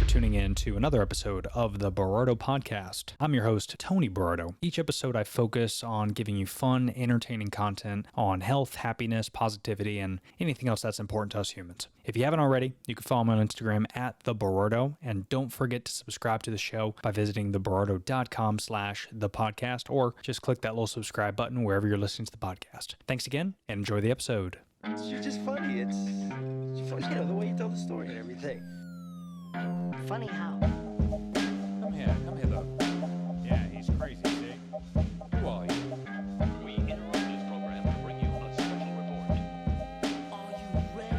tuning in to another episode of the Berardo Podcast. I'm your host, Tony Berardo. Each episode I focus on giving you fun, entertaining content on health, happiness, positivity, and anything else that's important to us humans. If you haven't already, you can follow me on Instagram at the Berardo, and don't forget to subscribe to the show by visiting theberardo.com/thepodcast, or just click that little subscribe button wherever you're listening to the podcast. Thanks again, and enjoy the episode. You're just funny. It's funny, the way you tell the story and everything. Funny how? Come here though. Yeah, he's crazy, see? Who are you? We interrupt this program to bring you a special report. Are you ready?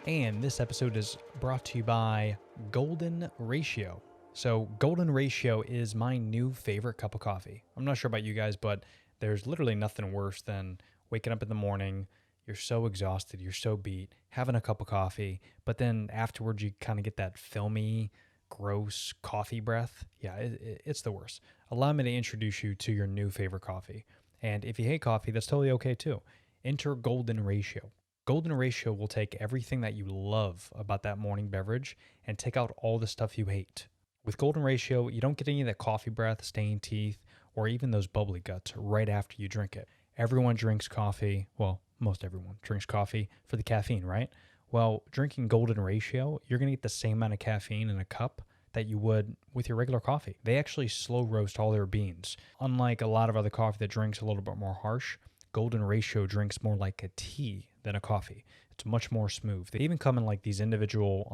And this episode is brought to you by Golden Ratio. So Golden Ratio is my new favorite cup of coffee. I'm not sure about you guys, but there's literally nothing worse than waking up in the morning, you're so exhausted, you're so beat, having a cup of coffee, but then afterwards you kind of get that filmy, gross coffee breath. Yeah, it's the worst. Allow me to introduce you to your new favorite coffee. And if you hate coffee, that's totally okay too. Enter Golden Ratio. Golden Ratio will take everything that you love about that morning beverage and take out all the stuff you hate. With Golden Ratio, you don't get any of that coffee breath, stained teeth, or even those bubbly guts right after you drink it. Everyone drinks coffee. Well, most everyone drinks coffee for the caffeine, right? Well, drinking Golden Ratio, you're going to get the same amount of caffeine in a cup that you would with your regular coffee. They actually slow roast all their beans. Unlike a lot of other coffee that drinks a little bit more harsh, Golden Ratio drinks more like a tea than a coffee. It's much more smooth. They even come in like these individual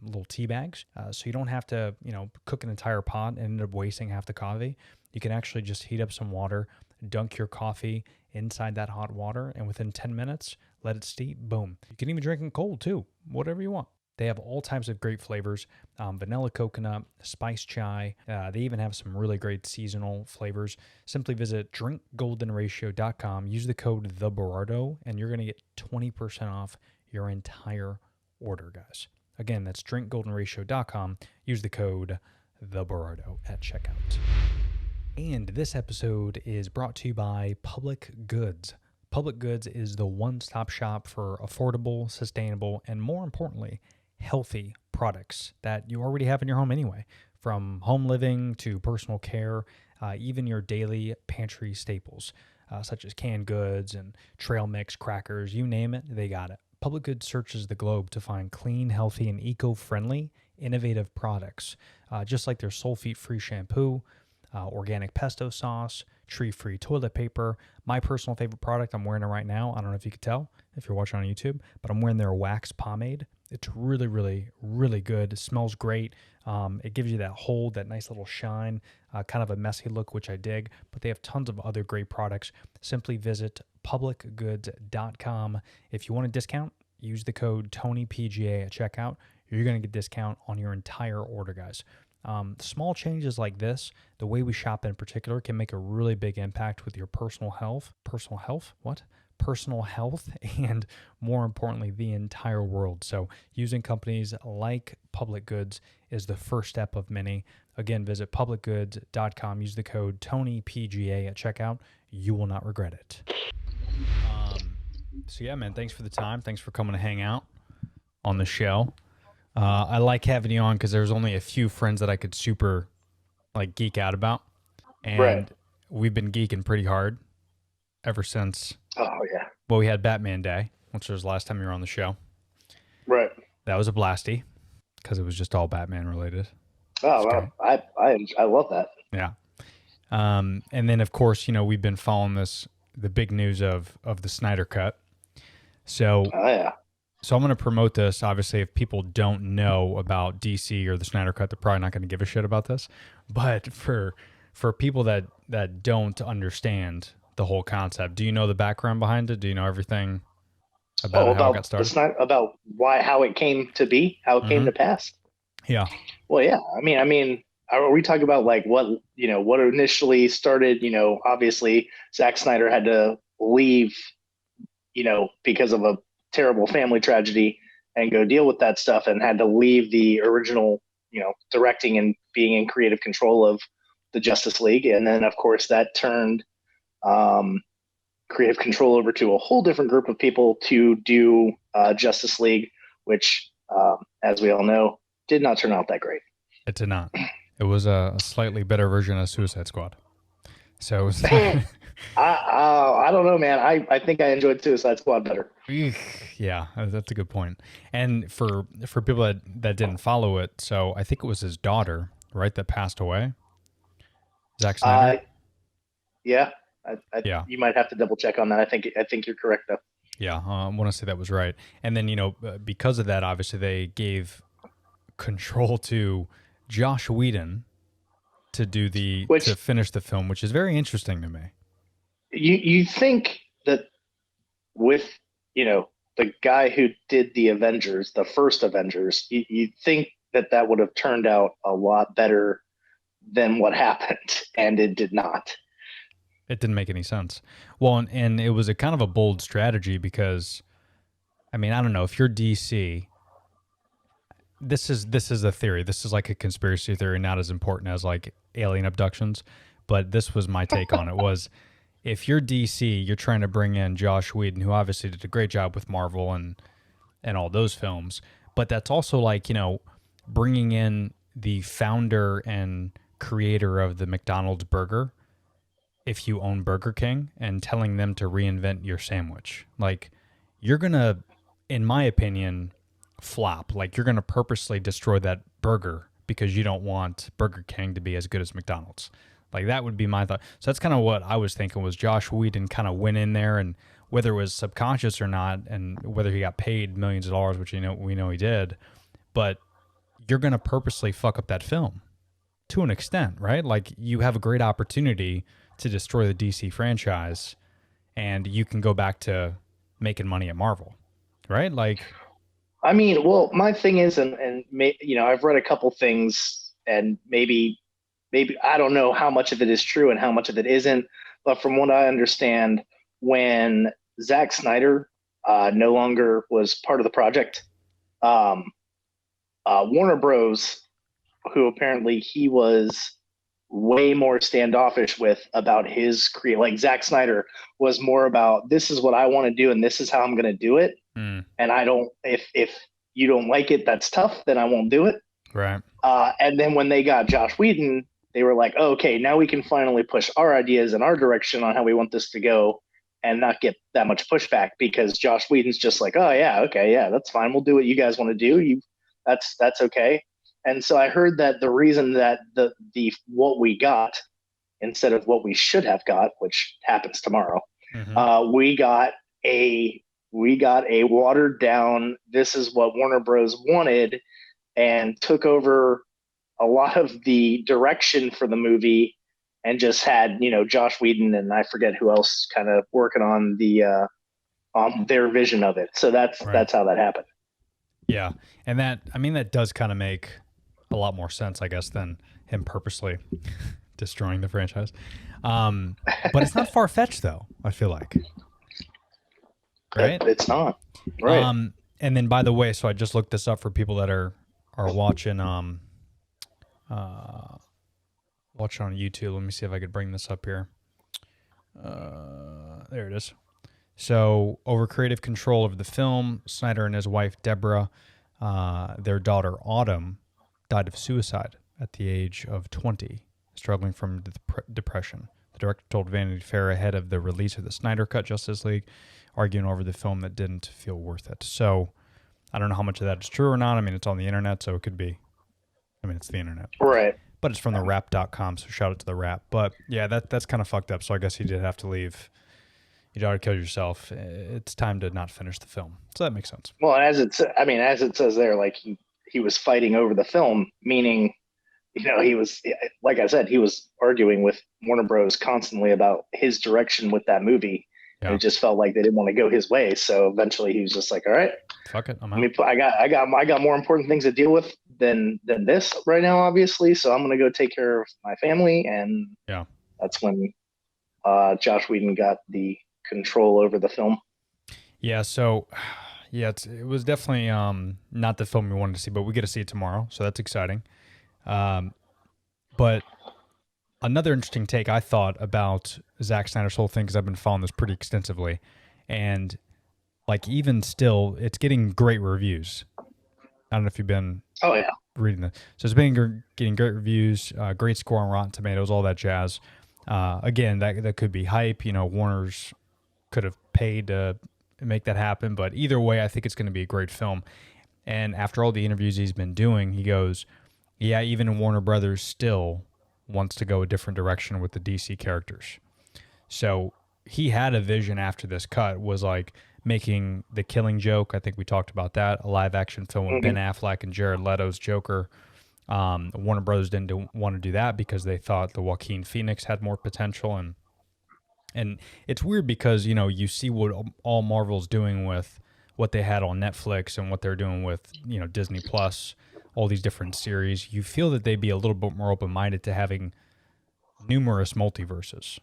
little tea bags, so you don't have to, cook an entire pot and end up wasting half the coffee. You can actually just heat up some water, dunk your coffee inside that hot water, and within 10 minutes, let it steep, boom. You can even drink it cold too, whatever you want. They have all types of great flavors, vanilla coconut, spice chai. They even have some really great seasonal flavors. Simply visit drinkgoldenratio.com, use the code THEBERARDO, and you're going to get 20% off your entire order, guys. Again, that's drinkgoldenratio.com. Use the code THEBERARDO at checkout. And this episode is brought to you by Public Goods. Public Goods is the one-stop shop for affordable, sustainable, and more importantly, healthy products that you already have in your home anyway. From home living to personal care, even your daily pantry staples, such as canned goods and trail mix, crackers, you name it, they got it. Public Goods searches the globe to find clean, healthy, and eco-friendly, innovative products, just like their sulfate-free shampoo, organic pesto sauce, tree-free toilet paper. My personal favorite product I'm wearing it right now. I don't know if you could tell if you're watching on YouTube, but I'm wearing their wax pomade. It's really, really, really good. It smells great. It gives you that hold, that nice little shine, kind of a messy look, which I dig. But they have tons of other great products. Simply visit publicgoods.com. If you want a discount, use the code TonyPGA at checkout. You're going to get a discount on your entire order, guys. Small changes like this, the way we shop in particular, can make a really big impact with your personal health, and more importantly, the entire world. So using companies like Public Goods is the first step of many. Again, visit publicgoods.com, use the code TonyPGA at checkout. You will not regret it. So yeah, man, thanks for the time. Thanks for coming to hang out on the show. I like having you on because there's only a few friends that I could super geek out about. And right. We've been geeking pretty hard ever since. Oh, yeah. Well, we had Batman Day, which was the last time you were on the show. Right. That was a blasty because it was just all Batman related. Oh, wow. I love that. Yeah. And then, of course, we've been following the big news of the Snyder Cut. So, oh, yeah. So I'm going to promote this. Obviously, if people don't know about DC or the Snyder Cut, they're probably not going to give a shit about this. But for people that don't understand the whole concept, do you know the background behind it? Do you know everything about how it got started? About how it came to be, how it came to pass? Yeah. Well, yeah. I mean, are we talking about what initially started? Obviously, Zack Snyder had to leave, because of a terrible family tragedy and go deal with that stuff, and had to leave the original, directing and being in creative control of the Justice League. And then, of course, that turned creative control over to a whole different group of people to do Justice League, which as we all know, did not turn out that great. It did not. It was a slightly better version of Suicide Squad. So it was I don't know, man. I think I enjoyed Suicide Squad better. yeah, that's a good point. And for people that didn't follow it, so I think it was his daughter, right, that passed away. Zack Snyder. Yeah. Yeah. You might have to double check on that. I think you're correct though. Yeah, I want to say that was right. And then because of that, obviously they gave control to Josh Whedon to do to finish the film, which is very interesting to me. You think that with the guy who did the Avengers, the first Avengers, you think that would have turned out a lot better than what happened, and it did not. It didn't make any sense. Well, and it was a kind of a bold strategy because, I mean, I don't know if you're DC. This is a theory. This is like a conspiracy theory, not as important as like alien abductions. But this was my take on it. Was if you're DC, you're trying to bring in Josh Whedon, who obviously did a great job with Marvel and all those films. But that's also like bringing in the founder and creator of the McDonald's burger, if you own Burger King, and telling them to reinvent your sandwich. Like, you're going to, in my opinion, flop. Like, you're going to purposely destroy that burger because you don't want Burger King to be as good as McDonald's. Like, that would be my thought. So that's kind of what I was thinking, was Josh Whedon kind of went in there, and whether it was subconscious or not, and whether he got paid millions of dollars, which we know he did, but you're going to purposely fuck up that film to an extent, right? Like, you have a great opportunity to destroy the DC franchise, and you can go back to making money at Marvel, right? Like, I mean, well, my thing is, and I've read a couple things, and maybe I don't know how much of it is true and how much of it isn't, but from what I understand, when Zack Snyder no longer was part of the project, Warner Bros., who apparently he was way more standoffish with about his like Zack Snyder was more about, this is what I want to do and this is how I'm going to do it. And I don't, if you don't like it, that's tough, then I won't do it. Right. And then when they got Josh Whedon, they were like, oh, okay, now we can finally push our ideas in our direction on how we want this to go and not get that much pushback, because Josh Whedon's just like, oh yeah, okay, yeah, that's fine. We'll do what you guys want to do. That's okay. And so I heard that the reason that the what we got instead of what we should have got, which happens tomorrow, we got a watered down, this is what Warner Bros. Wanted, and took over a lot of the direction for the movie, and just had Josh Whedon and I forget who else kind of working on the on their vision of it. So that's how that happened. Yeah, and that does kind of make a lot more sense, I guess, than him purposely destroying the franchise. But it's not far-fetched, though, I feel like. Right? It's not. Right. And then, by the way, so I just looked this up for people that are watching watching on YouTube. Let me see if I could bring this up here. There it is. So, over creative control of the film, Snyder and his wife, Deborah, their daughter, Autumn, died of suicide at the age of 20, struggling from depression. The director told Vanity Fair ahead of the release of the Snyder Cut Justice League, arguing over the film that didn't feel worth it. So, I don't know how much of that is true or not. I mean, it's on the internet, so it could be. I mean, it's the internet. Right. But it's from the Wrap.com, so shout out to the Wrap. But, yeah, that's kind of fucked up, so I guess he did have to leave. You daughter killed yourself. It's time to not finish the film. So that makes sense. Well, as it says there, like he was fighting over the film, meaning, he was, like I said, he was arguing with Warner Bros. Constantly about his direction with that movie. Yeah. And it just felt like they didn't want to go his way. So eventually he was just like, all right, fuck it, I'm out. I got more important things to deal with than this right now, obviously. So I'm going to go take care of my family. And yeah, that's when Josh Whedon got the control over the film. Yeah. So yeah, it was definitely not the film we wanted to see, but we get to see it tomorrow. So that's exciting. But another interesting take I thought about Zack Snyder's whole thing, because I've been following this pretty extensively, and like even still, it's getting great reviews. I don't know if you've been Oh yeah. reading this. So it's been getting great reviews, great score on Rotten Tomatoes, all that jazz. Again, that could be hype. Warner's could have paid to make that happen, but either way, I think it's going to be a great film. And after all the interviews he's been doing, he goes, yeah, even Warner Brothers still wants to go a different direction with the DC characters. So he had a vision after this cut, was like making The Killing Joke. I think we talked about that, a live action film with Ben Affleck and Jared Leto's Joker. Warner Brothers didn't want to do that because they thought the Joaquin Phoenix had more potential. And it's weird because, you see what all Marvel's doing with what they had on Netflix and what they're doing with, Disney Plus, all these different series. You feel that they'd be a little bit more open-minded to having numerous multiverses.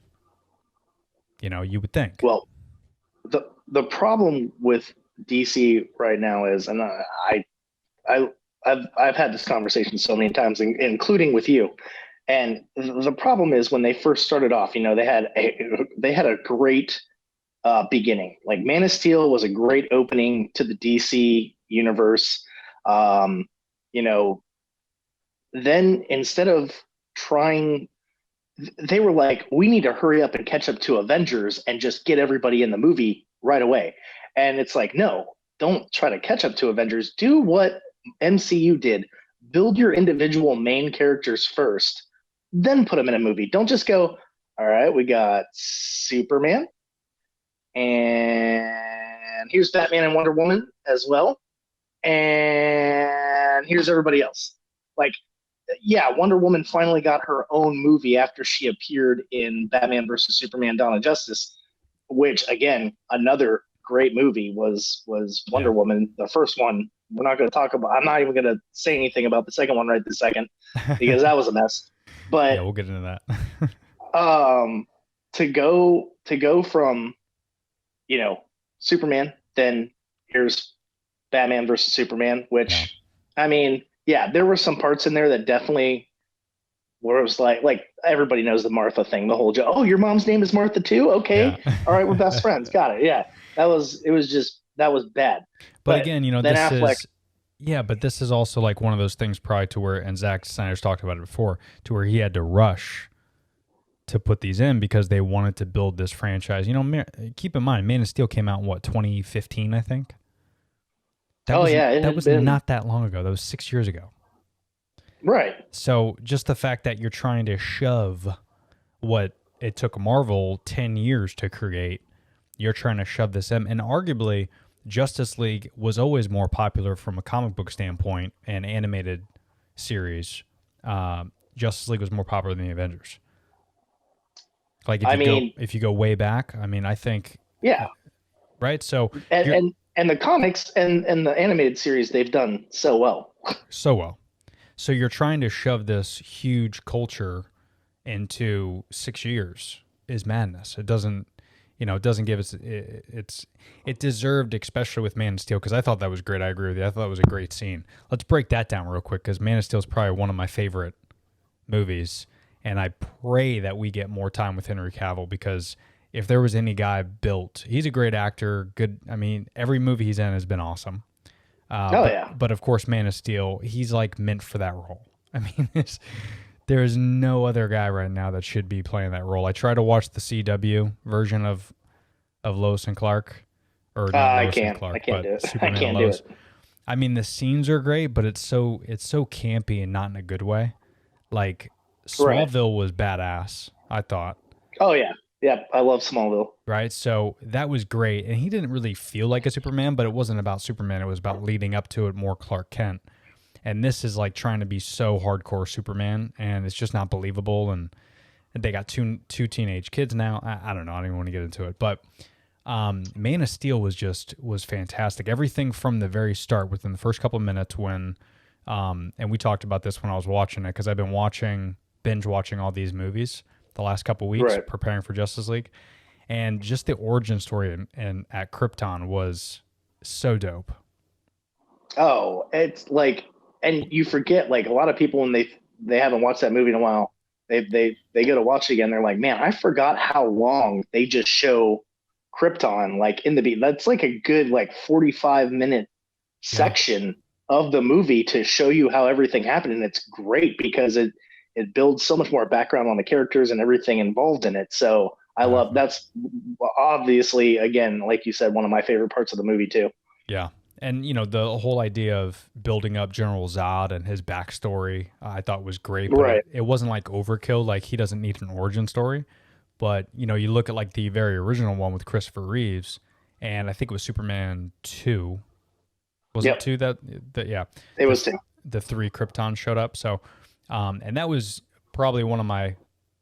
You would think. Well, the problem with DC right now is, and I've had this conversation so many times, including with you. And the problem is when they first started off, they had a great beginning. Like Man of Steel was a great opening to the DC universe. Then instead of trying, they were like, we need to hurry up and catch up to Avengers and just get everybody in the movie right away. And it's like, no, don't try to catch up to Avengers. Do what MCU did. Build your individual main characters first, then put them in a movie. Don't just go, all right, we got Superman, and here's Batman and Wonder Woman as well, and here's everybody else. Like, yeah, Wonder Woman finally got her own movie after she appeared in Batman versus Superman: Dawn of Justice, which, again, another great movie was Wonder Woman, the first one. We're not going to talk about. I'm not even going to say anything about the second one right this second because that was a mess. But yeah, we'll get into that. To go from, Superman, then here's Batman versus Superman, which, I mean, yeah, there were some parts in there that definitely where it was like everybody knows the Martha thing, the whole joke. Oh, your mom's name is Martha too? Okay. Yeah. All right, we're best friends. Got it. Yeah. That was bad. But again, this is also like one of those things probably to where, and Zack Snyder's talked about it before, to where he had to rush to put these in because they wanted to build this franchise. Keep in mind, Man of Steel came out in 2015, I think. That was not that long ago. That was 6 years ago. Right. So just the fact that you're trying to shove what it took Marvel 10 years to create, you're trying to shove this in. And arguably, Justice League was always more popular from a comic book standpoint and animated series. Justice League was more popular than the Avengers. Like if you go way back, I think right. So and the comics and the animated series, they've done so well. So you're trying to shove this huge culture into 6 years is madness. It doesn't give us it deserved, especially with Man of Steel, because I thought that was great. I agree with you. I thought that was a great scene. Let's break that down real quick because Man of Steel is probably one of my favorite movies, and I pray that we get more time with Henry Cavill because if there was any guy built, he's a great actor. Good. Every movie he's in has been awesome. But of course, Man of Steel, he's like meant for that role. There is no other guy right now that should be playing that role. I try to watch the CW version of Lois and Clark, or not Lois and Clark, I can't do it. Superman I can't and do Lois. it. The scenes are great, but it's so campy and not in a good way. Like Smallville was badass, I thought. Oh yeah. Yeah, I love Smallville. Right, so that was great, and he didn't really feel like a Superman, but it wasn't about Superman. It was about leading up to it, more Clark Kent. And this is like trying to be so hardcore Superman, and it's just not believable. And they got two teenage kids now. I don't know. I don't even want to get into it, but Man of Steel was fantastic. Everything from the very start, within the first couple of minutes, when and we talked about this when I was watching it because I've been binge watching all these movies the last couple of weeks, preparing for Justice League, and just the origin story and at Krypton was so dope. Oh, it's like, and you forget, like, a lot of people when they haven't watched that movie in a while, they go to watch it again. They're like, man, I forgot how long they just show Krypton, like in the beat. That's like a good 45-minute section of the movie to show you how everything happened, and it's great because it builds so much more background on the characters and everything involved in it. So I love that's obviously, again, like you said, one of my favorite parts of the movie too. Yeah. And, you know, the whole idea of building up General Zod and his backstory, I thought was great. But Right. it wasn't like overkill. Like, he doesn't need an origin story. But, you know, you look at like the very original one with Christopher Reeves, and I think it was Superman 2. Was Yep. it 2 that yeah. It was too. The 3 Krypton showed up. So, and that was probably one of my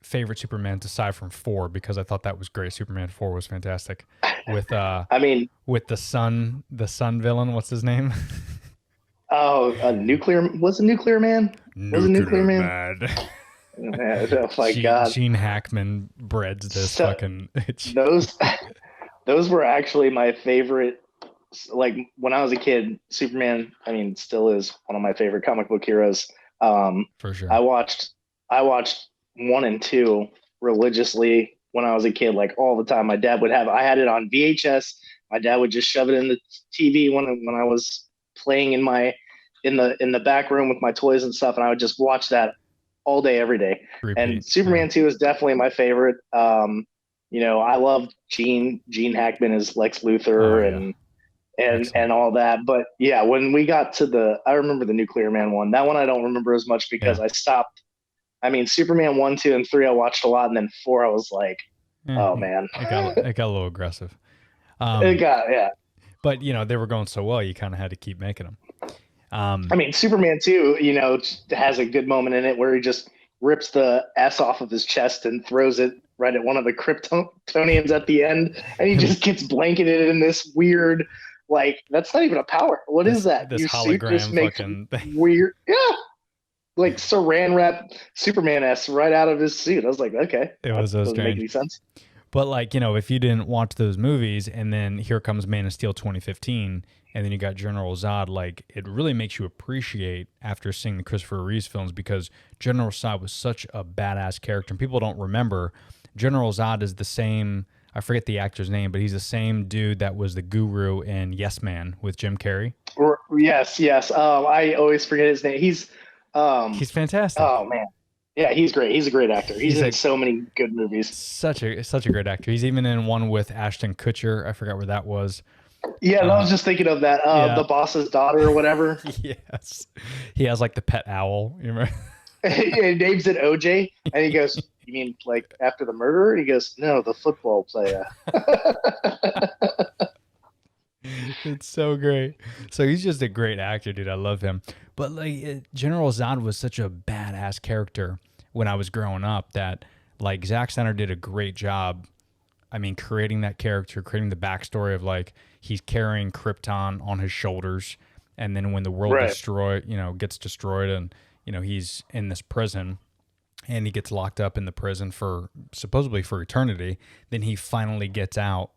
favorite Supermans aside from 4, because I thought that was great. Superman 4 was fantastic. With I mean, with the sun villain, what's his name? a nuclear was a nuclear man. Was a nuclear man. Yeah, oh my God. Gene Hackman breads this So, fucking. Those were actually my favorite. Like when I was a kid, Superman, I mean, still is one of my favorite comic book heroes. For sure. I watched 1 and 2 religiously when I was a kid, like all the time. My dad would I had it on VHS. My dad would just shove it in the TV when I was playing in the back room with my toys and stuff, and I would just watch that all day, every day. Repeat. And Superman 2 is definitely my favorite. You know, I love Gene Hackman as Lex Luthor and all that. But yeah, when we got to I remember the Nuclear Man one. That one I don't remember as much because I stopped. I mean, Superman 1, 2, and 3 I watched a lot, and then 4 I was like, oh man, it got a little aggressive. Yeah. But you know, they were going so well, you kind of had to keep making them. I mean, Superman 2, you know, has a good moment in it where he just rips the S off of his chest and throws it right at one of the Kryptonians at the end, and he just gets blanketed in this weird, like, that's not even a power. What is that? This Your hologram suit just makes fucking weird, yeah, like saran wrap Superman S right out of his suit. I was like, okay, it was so doesn't strange. make any sense. But like, you know, if you didn't watch those movies and then here comes Man of Steel 2015 and then you got General Zod, like it really makes you appreciate after seeing the Christopher Reeves films, because General Zod was such a badass character. And people don't remember General Zod is the same, I forget the actor's name, but he's the same dude that was the guru in Yes Man with Jim Carrey. Yes. I always forget his name. He's fantastic. Oh man. Yeah, he's great. He's a great actor. He's in so many good movies. Such a great actor. He's even in one with Ashton Kutcher. I forgot where that was. Yeah, I was just thinking of that. The boss's daughter or whatever. Yes. He has like the pet owl. You remember? He names it OJ, and he goes, "You mean like after the murderer?" He goes, "No, the football player." It's so great. So he's just a great actor, dude. I love him. But like General Zod was such a badass character when I was growing up that like Zack Snyder did a great job. I mean, creating that character, creating the backstory of like he's carrying Krypton on his shoulders, and then when the world gets destroyed, and you know he's in this prison, and he gets locked up in the prison for supposedly for eternity. Then he finally gets out.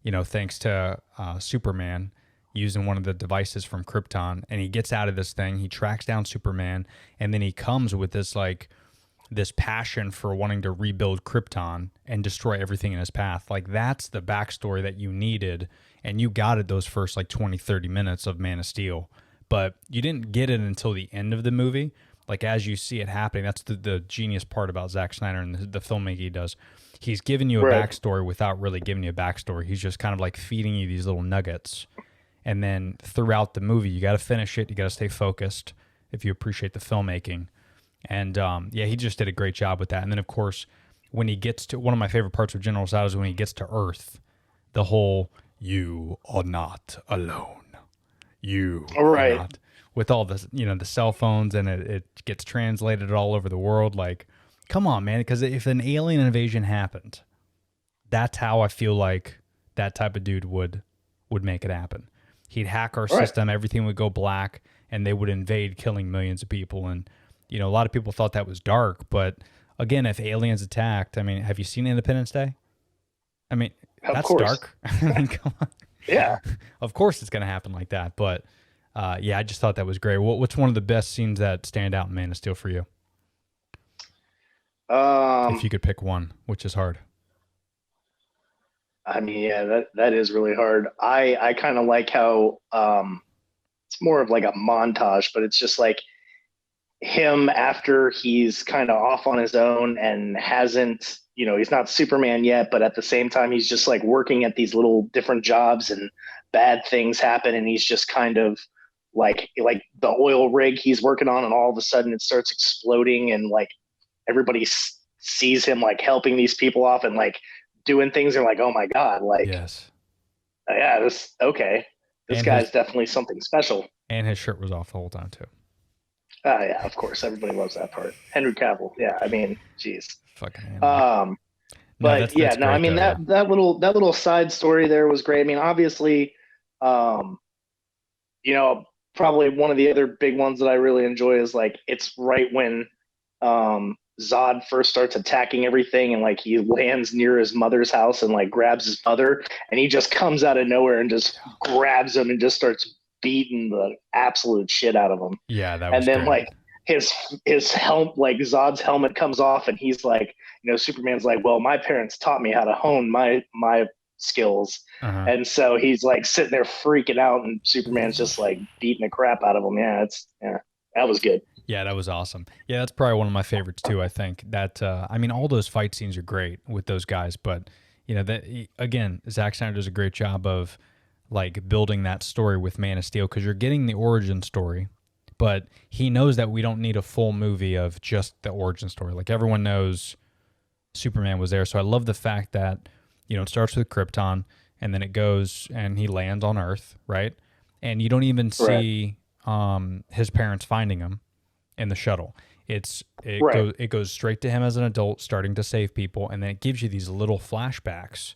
You know, thanks to Superman using one of the devices from Krypton, and he gets out of this thing. He tracks down Superman, and then he comes with this passion for wanting to rebuild Krypton and destroy everything in his path. Like, that's the backstory that you needed, and you got it those first, 20, 30 minutes of Man of Steel. But you didn't get it until the end of the movie. Like, as you see it happening, that's the genius part about Zack Snyder and the filmmaking he does. He's giving you a backstory without really giving you a backstory. He's just kind of like feeding you these little nuggets. And then throughout the movie, you got to finish it. You got to stay focused if you appreciate the filmmaking. And he just did a great job with that. And then, of course, when he gets to one of my favorite parts of General Zod is when he gets to Earth, the whole "you are not alone, you are not," with all the the cell phones, and it gets translated all over the world. Like, come on, man! Because if an alien invasion happened, that's how I feel like that type of dude would make it happen. He'd hack our system, everything would go black, and they would invade, killing millions of people. And a lot of people thought that was dark, but again, if aliens attacked, I mean, have you seen Independence Day? I mean, that's dark. I mean, come on. Yeah. Of course it's going to happen like that, but I just thought that was great. What's one of the best scenes that stand out in Man of Steel for you? If you could pick one, which is hard. I mean, yeah, that is really hard. I kind of like how it's more of like a montage, but it's just like him after he's kind of off on his own and hasn't, he's not Superman yet, but at the same time, he's just like working at these little different jobs and bad things happen. And he's just kind of like the oil rig he's working on. And all of a sudden it starts exploding and like everybody sees him like helping these people off and like doing things. And like, oh my God, like, Yes. yeah, this And guy's definitely something special. And his shirt was off the whole time too. Yeah, of course. Everybody loves that part. Henry Cavill. Yeah, I mean, geez. Fucking animal. But that's yeah, no, I great, mean though, that little side story there was great. I mean, obviously, probably one of the other big ones that I really enjoy is like it's right when Zod first starts attacking everything and like he lands near his mother's house and like grabs his mother and he just comes out of nowhere and just grabs him and just starts beating the absolute shit out of him. Yeah, that was and then great. like his helmet, like Zod's helmet comes off and he's like, Superman's like, well, my parents taught me how to hone my skills. Uh-huh. And so he's like sitting there freaking out and Superman's just like beating the crap out of him. Yeah, that was good. Yeah, that was awesome. Yeah, that's probably one of my favorites too. I think that I mean, all those fight scenes are great with those guys, but that again, Zack Snyder does a great job of like building that story with Man of Steel because you're getting the origin story, but he knows that we don't need a full movie of just the origin story. Like everyone knows Superman was there, so I love the fact that it starts with Krypton and then it goes and he lands on Earth, right? And you don't even see his parents finding him in the shuttle. It goes straight to him as an adult starting to save people, and then it gives you these little flashbacks,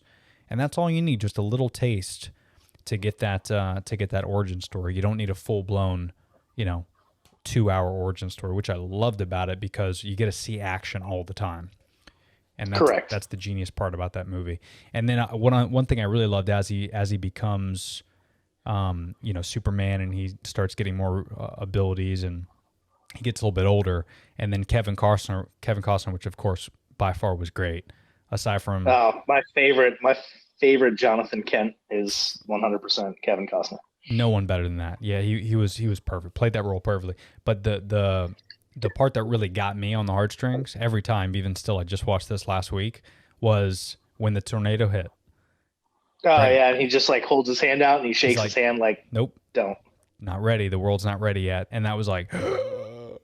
and that's all you need, just a little taste to get that origin story. You don't need a full-blown 2-hour origin story, which I loved about it because you get to see action all the time. And that's the genius part about that movie. And then one thing I really loved as he becomes Superman and he starts getting more abilities and he gets a little bit older, and then Kevin Costner, which of course by far was great. Aside from my favorite Jonathan Kent is 100% Kevin Costner. No one better than that. Yeah, he was perfect. Played that role perfectly. But the part that really got me on the heartstrings every time, even still, I just watched this last week, was when the tornado hit. Oh yeah, and he just like holds his hand out and he shakes his hand like, nope, don't. Not ready. The world's not ready yet. And that was like, whoa.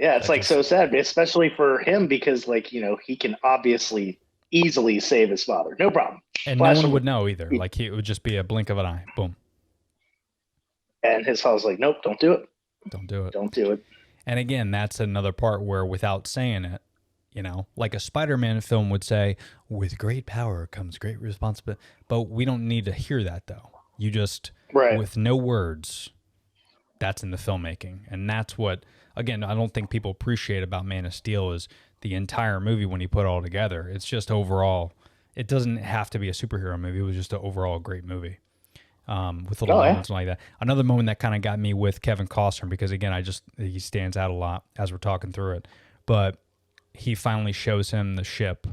Yeah, it's like so sad, especially for him because like, he can obviously easily save his father. No problem. And no one would know either. Like it would just be a blink of an eye. Boom. And his father's like, nope, don't do it. Don't do it. Don't do it. And again, that's another part where without saying it, like a Spider-Man film would say, with great power comes great responsibility. But we don't need to hear that though. You just, with no words, that's in the filmmaking. And that's what, again, I don't think people appreciate about Man of Steel is the entire movie when you put it all together. It's just overall, it doesn't have to be a superhero movie. It was just an overall great movie with little moments like that. Another moment that kind of got me with Kevin Costner, because again, he stands out a lot as we're talking through it, but he finally shows him the ship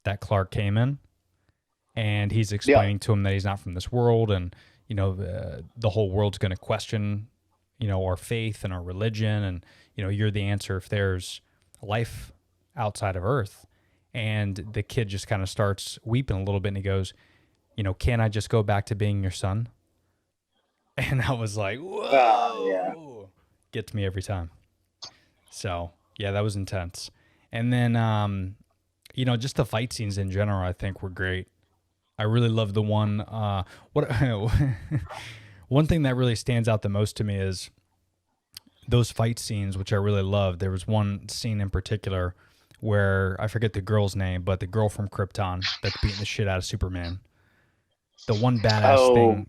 that Clark came in, and he's explaining to him that he's not from this world, and the whole world's going to question our faith and our religion, and you're the answer if there's life outside of Earth. And the kid just kind of starts weeping a little bit, and he goes, can I just go back to being your son? And I was like, whoa, gets me every time. So yeah, that was intense. And then just the fight scenes in general, I think were great. I really love the one. One thing that really stands out the most to me is those fight scenes, which I really love. There was one scene in particular where I forget the girl's name, but the girl from Krypton that's beating the shit out of Superman. The one badass thing.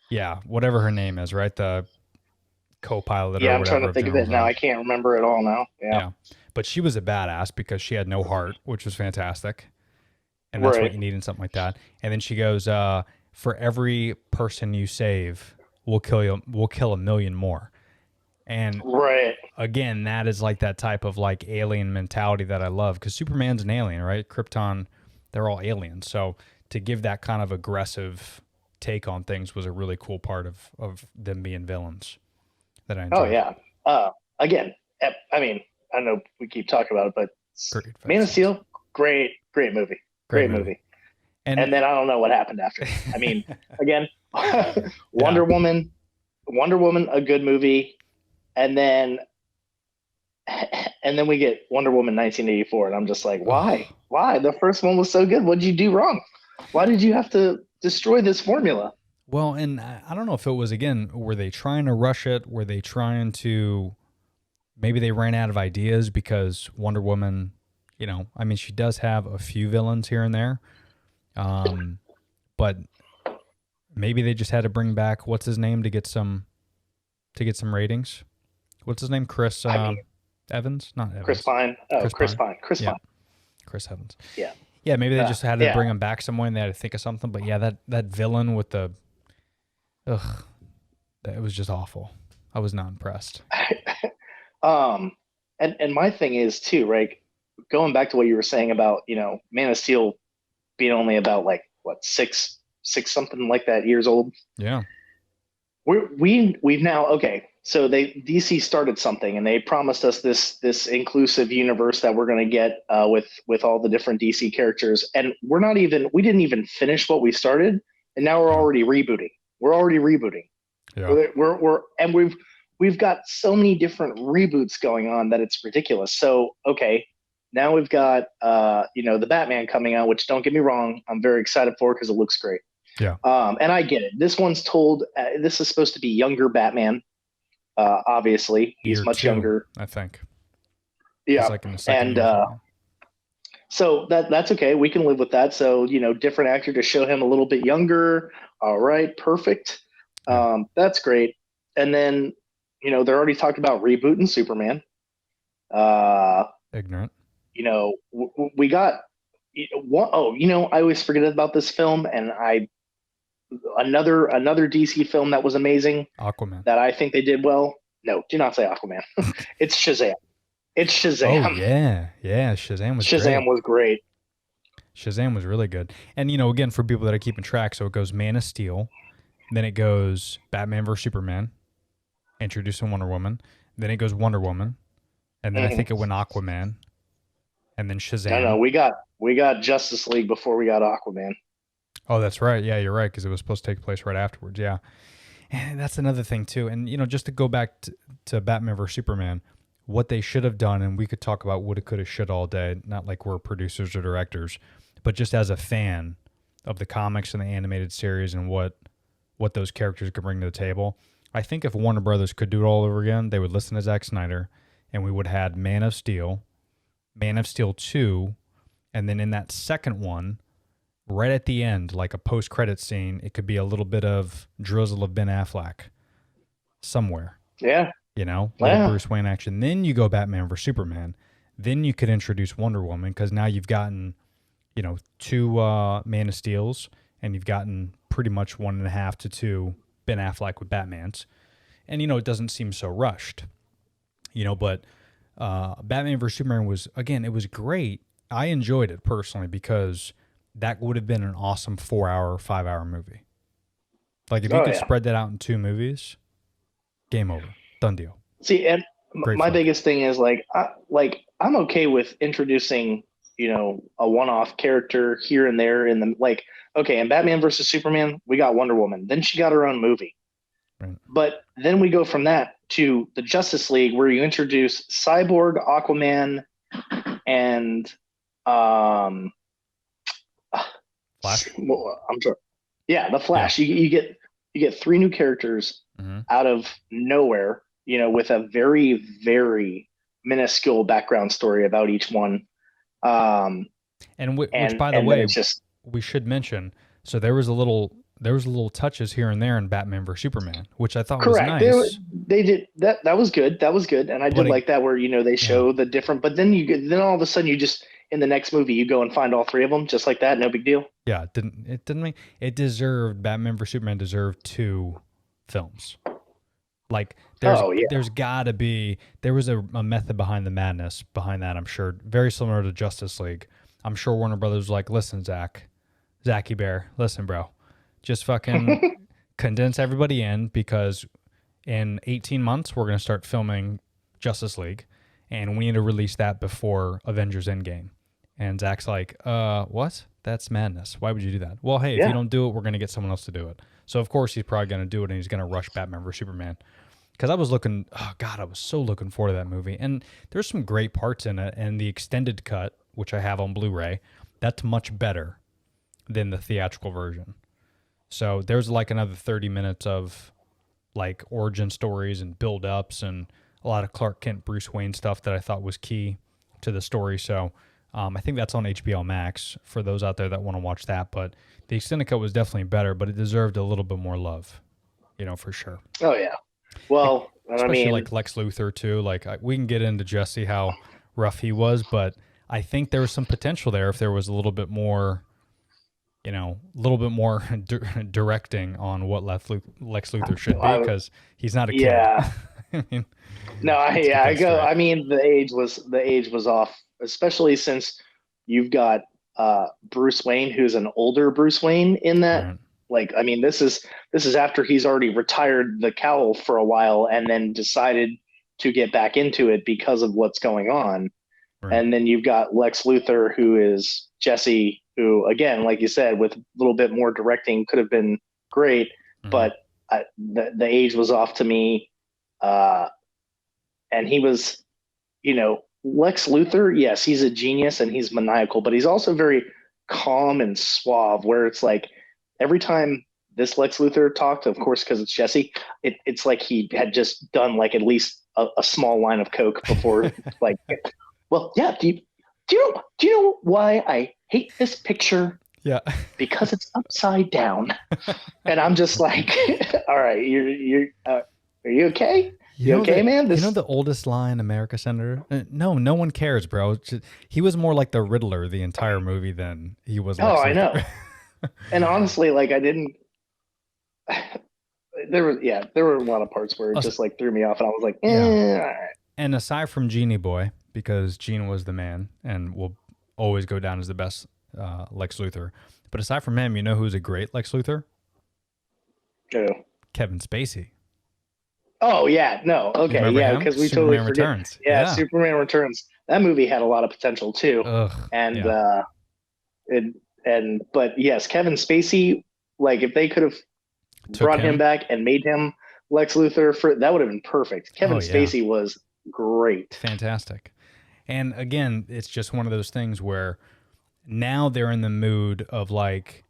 Yeah, whatever her name is, right? The co-pilot or whatever. Yeah, I'm trying to think of it now. I can't remember it all now. Yeah. But she was a badass because she had no heart, which was fantastic. And that's what you need in something like that. And then she goes, for every person you save, we'll kill a million more. And again, that is like that type of like alien mentality that I love, because Superman's an alien, right? Krypton, they're all aliens. So to give that kind of aggressive take on things was a really cool part of them being villains that I Oh enjoyed. yeah. Again, I mean, I know we keep talking about it, but Great fight Man of scenes. Steel, great movie. Great movie. And then I don't know what happened after. I mean, again, Wonder Woman, a good movie, and then we get Wonder Woman 1984, and I'm just like, why? Why? The first one was so good. What did you do wrong? Why did you have to destroy this formula? Well, and I don't know if it was, again, were they trying to rush it? Were they trying to, maybe they ran out of ideas because Wonder Woman, you know, I mean, she does have a few villains here and there. But maybe they just had to bring back, what's his name, to get some ratings. What's his name? Chris Evans? Not Evans. Chris Pine. Oh, Chris Pine. Chris Pine. Chris Evans. Yeah. Yeah, maybe they just had to bring him back some way and they had to think of something. But yeah, that villain with the, it was just awful. I was not impressed. And my thing is too, right? Going back to what you were saying about, you know, Man of Steel being only about like what six something like that years old. Yeah. We've now, okay, so DC started something and they promised us this inclusive universe that we're going to get with all the different DC characters, and we didn't even finish what we started, and now we're already rebooting. Yeah. We've got so many different reboots going on that it's ridiculous. So okay, now we've got the Batman coming out, which, don't get me wrong, I'm very excited for because it looks great. Yeah. And I get it. This one's told. This is supposed to be younger Batman. Obviously, he's much younger. I think. Yeah. Like in the second year. So that's okay. We can live with that. So, different actor to show him a little bit younger. All right, perfect. That's great. And then, they're already talking about rebooting Superman. Ignorant. We got. I always forget about this film, and another DC film that was amazing. Aquaman. That I think they did well. No, do not say Aquaman. It's Shazam. It's Shazam. Oh yeah, Shazam was great. Shazam was really good. And again, for people that are keeping track, so it goes Man of Steel, then it goes Batman vs Superman, introducing Wonder Woman, then it goes Wonder Woman, and then I think it went Aquaman, and then Shazam. No, we got Justice League before we got Aquaman. Oh, that's right. Yeah, you're right, because it was supposed to take place right afterwards. Yeah, and that's another thing too. And just to go back to Batman vs Superman, what they should have done, and we could talk about woulda, coulda, shoulda all day. Not like we're producers or directors, but just as a fan of the comics and the animated series and what those characters could bring to the table. I think if Warner Brothers could do it all over again, they would listen to Zack Snyder, and we would have had Man of Steel, Man of Steel 2, and then in that second one, right at the end, like a post-credit scene, it could be a little bit of drizzle of Ben Affleck somewhere. Yeah. Little Bruce Wayne action. Then you go Batman vs Superman. Then you could introduce Wonder Woman, because now you've gotten, 2 Man of Steels, and you've gotten pretty much 1.5 to 2 Ben Affleck with Batmans. And, it doesn't seem so rushed. But Batman vs Superman was, again, it was great. I enjoyed it personally because that would have been an awesome 4-hour, 5-hour movie. Like if you could spread that out in 2 movies, game over, done deal. See, and my biggest thing is I'm okay with introducing a one-off character here and there in the in Batman versus Superman we got Wonder Woman, then she got her own movie, right. But then we go from that to the Justice League where you introduce Cyborg, Aquaman, and Flash. I'm sorry. Yeah, the Flash. Yeah. You get 3 new characters out of nowhere, with a very, very minuscule background story about each one. Which by the way, we should mention. So there was a little touches here and there in Batman vs Superman, which I thought was nice. They did that. That was good. And I did like that where they show the different. But then then all of a sudden you just in the next movie you go and find all 3 of them just like that. No big deal. Yeah, it deserved Batman vs Superman deserved 2 films. Like there's gotta be there was a method behind the madness behind that, I'm sure. Very similar to Justice League. I'm sure Warner Brothers was like, listen, Zachy Bear, listen, bro. Just fucking condense everybody in, because in 18 months we're going to start filming Justice League, and we need to release that before Avengers Endgame. And Zack's like, what? That's madness. Why would you do that? Well, hey, if you don't do it, we're going to get someone else to do it. So, of course, he's probably going to do it, and he's going to rush Batman vs. Superman. Because I was so looking forward to that movie. And there's some great parts in it, and the extended cut, which I have on Blu-ray, that's much better than the theatrical version. So there's like another 30 minutes of like origin stories and build-ups and a lot of Clark Kent, Bruce Wayne stuff that I thought was key to the story. So I think that's on HBO Max for those out there that want to watch that. But the extended cut was definitely better, but it deserved a little bit more love, for sure. Oh, yeah. Well, especially like Lex Luthor, too. Like, we can get into Jesse, how rough he was, but I think there was some potential there if there was a little bit more, directing on what Lex Luthor should be, because he's not a kid. Yeah. I mean, the age was off, especially since you've got Bruce Wayne, who's an older Bruce Wayne in that. Right. Like, I mean, this is after he's already retired the cowl for a while and then decided to get back into it because of what's going on. Right. And then you've got Lex Luthor, who is Jesse, who, again, like you said, with a little bit more directing could have been great, but the age was off to me. And he was, Lex Luthor, yes, he's a genius and he's maniacal, but he's also very calm and suave, where it's like every time this Lex Luthor talked, of course, because it's Jesse, it's like he had just done like at least a small line of coke before. Like, well, yeah, do you know why I hate this picture? Yeah, because it's upside down. And I'm just like, all right, are you okay? You okay, man? The oldest lie in America, Senator? No one cares, bro. He was more like the Riddler the entire movie than he was. Lex Luthor. I know. And honestly, like, I didn't. There were a lot of parts where it just like threw me off, and I was like, all right. And aside from Genie Boy, because Gene was the man and will always go down as the best Lex Luthor, but aside from him, who's a great Lex Luthor? Who? Kevin Spacey. Oh yeah, no, okay, yeah, because we totally forget. Returns. Yeah, Superman Returns. That movie had a lot of potential too. But yes, Kevin Spacey. Like, if they could have brought him back and made him Lex Luthor, that would have been perfect. Kevin Spacey was great, fantastic. And again, it's just one of those things where now they're in the mood of like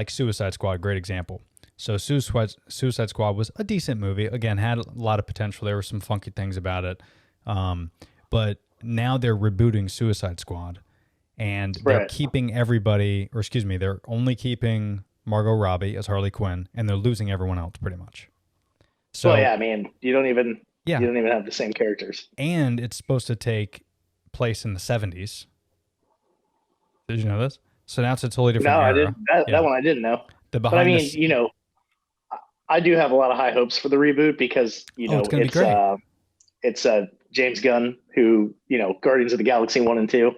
Suicide Squad, great example. So Suicide Squad was a decent movie. Again, had a lot of potential. There were some funky things about it. But now they're rebooting Suicide Squad. And they're keeping they're only keeping Margot Robbie as Harley Quinn, and they're losing everyone else pretty much. So, well, yeah, I mean, you don't even have the same characters. And it's supposed to take place in the 70s. Did you know this? So now it's a totally different era. I didn't. That one I didn't know. But I mean, I do have a lot of high hopes for the reboot because it's going to be great. It's James Gunn, who Guardians of the Galaxy 1 and 2,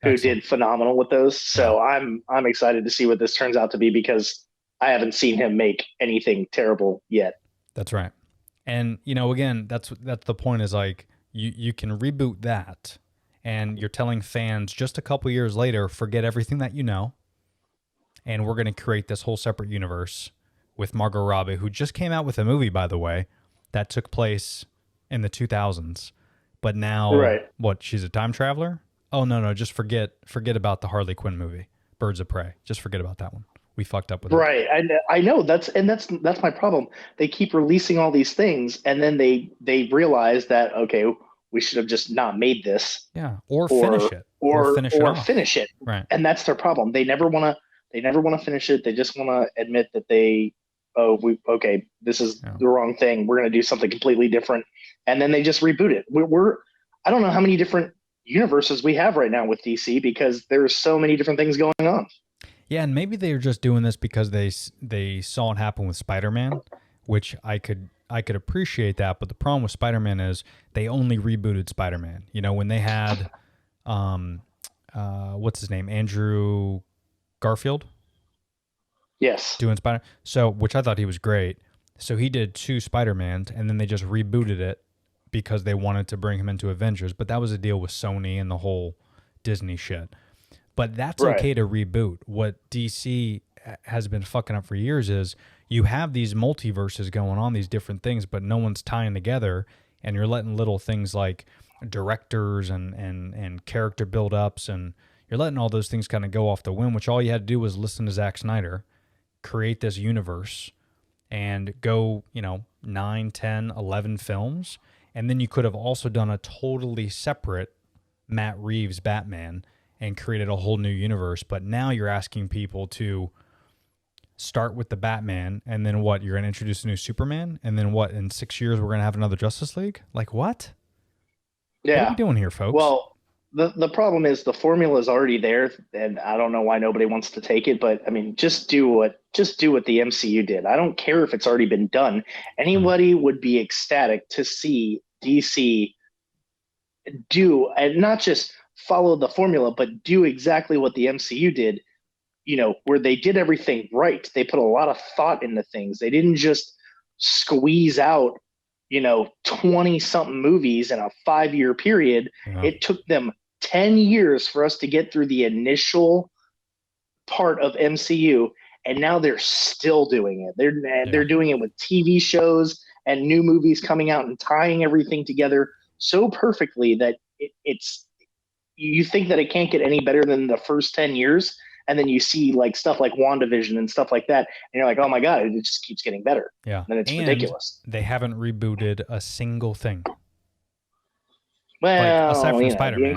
who did phenomenal with those. So I'm excited to see what this turns out to be, because I haven't seen him make anything terrible yet. That's right. And again, that's the point, is like you can reboot that, and you're telling fans just a couple years later, forget everything that you know, and we're going to create this whole separate universe with Margot Robbie, who just came out with a movie, by the way, that took place in the 2000s. But now, she's a time traveler? Oh, no, just forget about the Harley Quinn movie, Birds of Prey. Just forget about that one. We fucked up with it. Right. I know that's my problem. They keep releasing all these things, and then they realize that, okay, we should have just not made this. Yeah. Or finish it. Or finish it. Right. And that's their problem. They never want to finish it. They just want to admit that this is the wrong thing. We're going to do something completely different. And then they just reboot it. I don't know how many different universes we have right now with DC, because there's so many different things going on. Yeah, and maybe they're just doing this because they saw it happen with Spider-Man, which I could appreciate that. But the problem with Spider-Man is they only rebooted Spider-Man. When they had, what's his name, Andrew Garfield. Yes. doing Spider. So, which I thought he was great. So he did 2 Spider-Mans, and then they just rebooted it because they wanted to bring him into Avengers. But that was a deal with Sony and the whole Disney shit. But that's Right. okay to reboot. What DC has been fucking up for years is you have these multiverses going on, these different things, but no one's tying together, and you're letting little things like directors and character build-ups, and you're letting all those things kind of go off the whim, which all you had to do was listen to Zack Snyder, create this universe, and go, 9, 10, 11 films, and then you could have also done a totally separate Matt Reeves Batman and created a whole new universe. But now you're asking people to start with the Batman, and then what? You're going to introduce a new Superman, and then what? In 6 years, we're going to have another Justice League? Like, what? Yeah. What are we doing here, folks? Well, the problem is the formula is already there, and I don't know why nobody wants to take it. But I mean, just do what the MCU did. I don't care if it's already been done. Anybody would be ecstatic to see DC do, and not just follow the formula, but do exactly what the MCU did. Where they did everything right. They put a lot of thought into things. They didn't just squeeze out 20 something movies in a 5-year period. Yeah. It took them 10 years for us to get through the initial part of MCU, and now they're still doing it. They're doing it with TV shows and new movies coming out and tying everything together so perfectly that it's you think that it can't get any better than the first 10 years, and then you see like stuff like WandaVision and stuff like that, and you're like, oh my god, it just keeps getting better. Yeah. And it's And ridiculous. they haven't rebooted a single thing. Well, aside from the Spider-Man.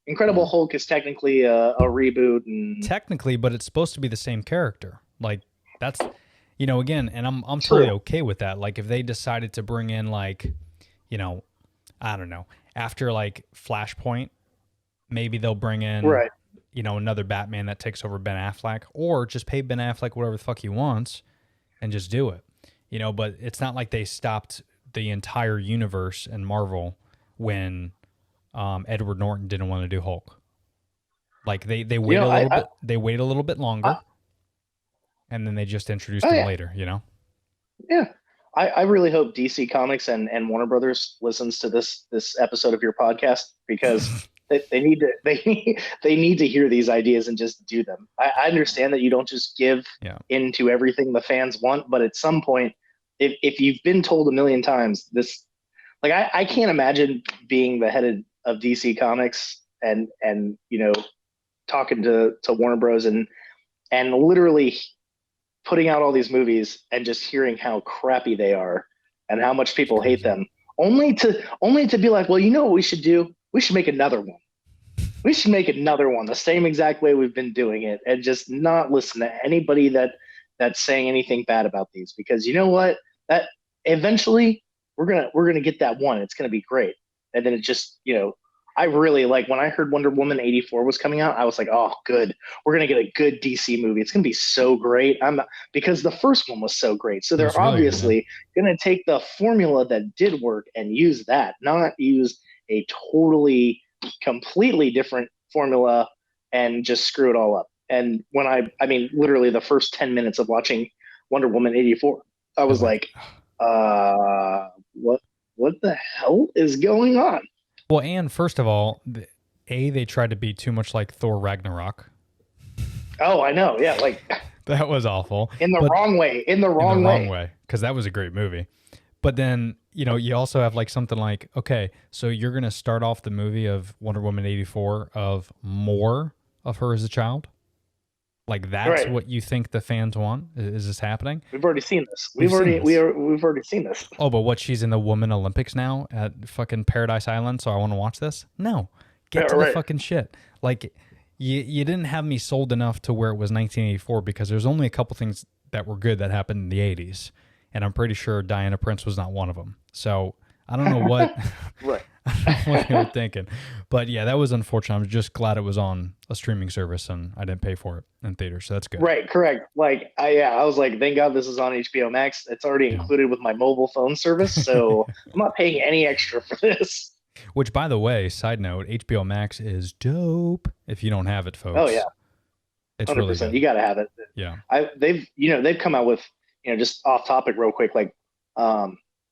Incredible Hulk is technically a reboot, and Technically, but it's supposed to be the same character. Like, that's, again, and I'm True. totally okay with that. Like, if they decided to bring in, like, I don't know, after like Flashpoint, maybe they'll bring in, right. Another Batman that takes over Ben Affleck, or just pay Ben Affleck whatever the fuck he wants and just do it. But it's not like they stopped the entire universe in Marvel when Edward Norton didn't want to do Hulk. Like they wait a little bit. They wait a little bit longer, and then they just introduced him later. Yeah, I really hope DC Comics and Warner Brothers listens to this episode of your podcast, because they need to hear these ideas and just do them. I understand that you don't just give into everything the fans want, but at some point, if you've been told a million times this, like I can't imagine being the head of DC Comics and talking to Warner Bros. and literally putting out all these movies and just hearing how crappy they are and how much people hate them, only to be like, well, what we should do? We should make another one. We should make another one the same exact way we've been doing it, and just not listen to anybody that's saying anything bad about these, because you know what? That eventually we're gonna get that one. It's gonna be great, and then it just I really like when I heard Wonder Woman 84 was coming out. I was like, oh, good. We're going to get a good DC movie. It's going to be so great. Because the first one was so great. So they're obviously going to take the formula that did work and use that, not use a completely different formula and just screw it all up. And when I mean, literally the first 10 minutes of watching Wonder Woman 84, I was like, what the hell is going on? Well, and first of all, they tried to be too much like Thor Ragnarok. Oh, I know. Yeah, like that was awful. In the wrong way. In the wrong way. Because that was a great movie. But then, you also have like something like, okay, so you're going to start off the movie of Wonder Woman 84 of more of her as a child? Like that's what you think the fans want? Is this happening? We've already seen this. We've already seen this. Oh, but what? She's in the Women Olympics now at fucking Paradise Island, so I want to watch this? No, get to the fucking shit. Like you didn't have me sold enough to where it was 1984, because there's only a couple things that were good that happened in the 80s, and I'm pretty sure Diana Prince was not one of them. So I don't know what. Right. What you were thinking. But yeah, that was unfortunate. I'm just glad it was on a streaming service and I didn't pay for it in theaters, so that's good. Right, correct. Like I was like, thank God this is on HBO Max. It's already included with my mobile phone service, so I'm not paying any extra for this. Which, by the way, side note, HBO Max is dope if you don't have it, folks. Oh yeah. It's really 100%. good. You got to have it. Yeah. They've come out with, just off topic real quick, like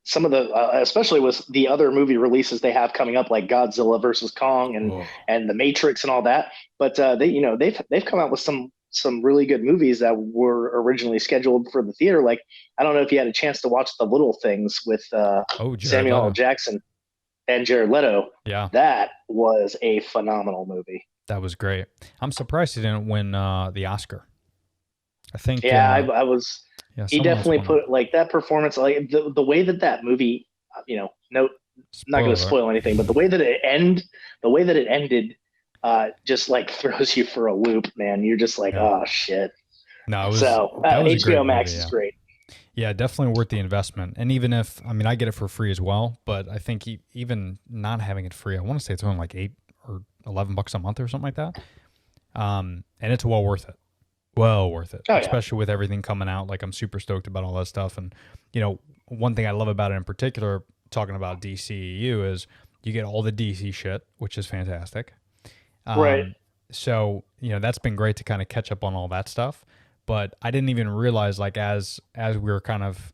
some of the especially with the other movie releases they have coming up, like Godzilla versus Kong and The Matrix and all that. But they've come out with some really good movies that were originally scheduled for the theater. Like, I don't know if you had a chance to watch The Little Things with Samuel L. Jackson and Jared Leto. Yeah. That was a phenomenal movie. That was great. I'm surprised he didn't win the Oscar. I think. Yeah, I was. Yeah, he definitely put like that performance, like the way that movie, not going to spoil anything, but the way that it ended, just like throws you for a loop, man. You're just like, oh shit. No, it was, so that was HBO Max is great. Yeah, definitely worth the investment. And even if, I get it for free as well, but I think even not having it free, I want to say it's only like $8 or $11 a month or something like that. And it's well worth it. Well worth it, especially with everything coming out. Like, I'm super stoked about all that stuff. And, one thing I love about it in particular, talking about DCEU, is you get all the DC shit, which is fantastic. Right. So, that's been great to kind of catch up on all that stuff. But I didn't even realize, like, as we were kind of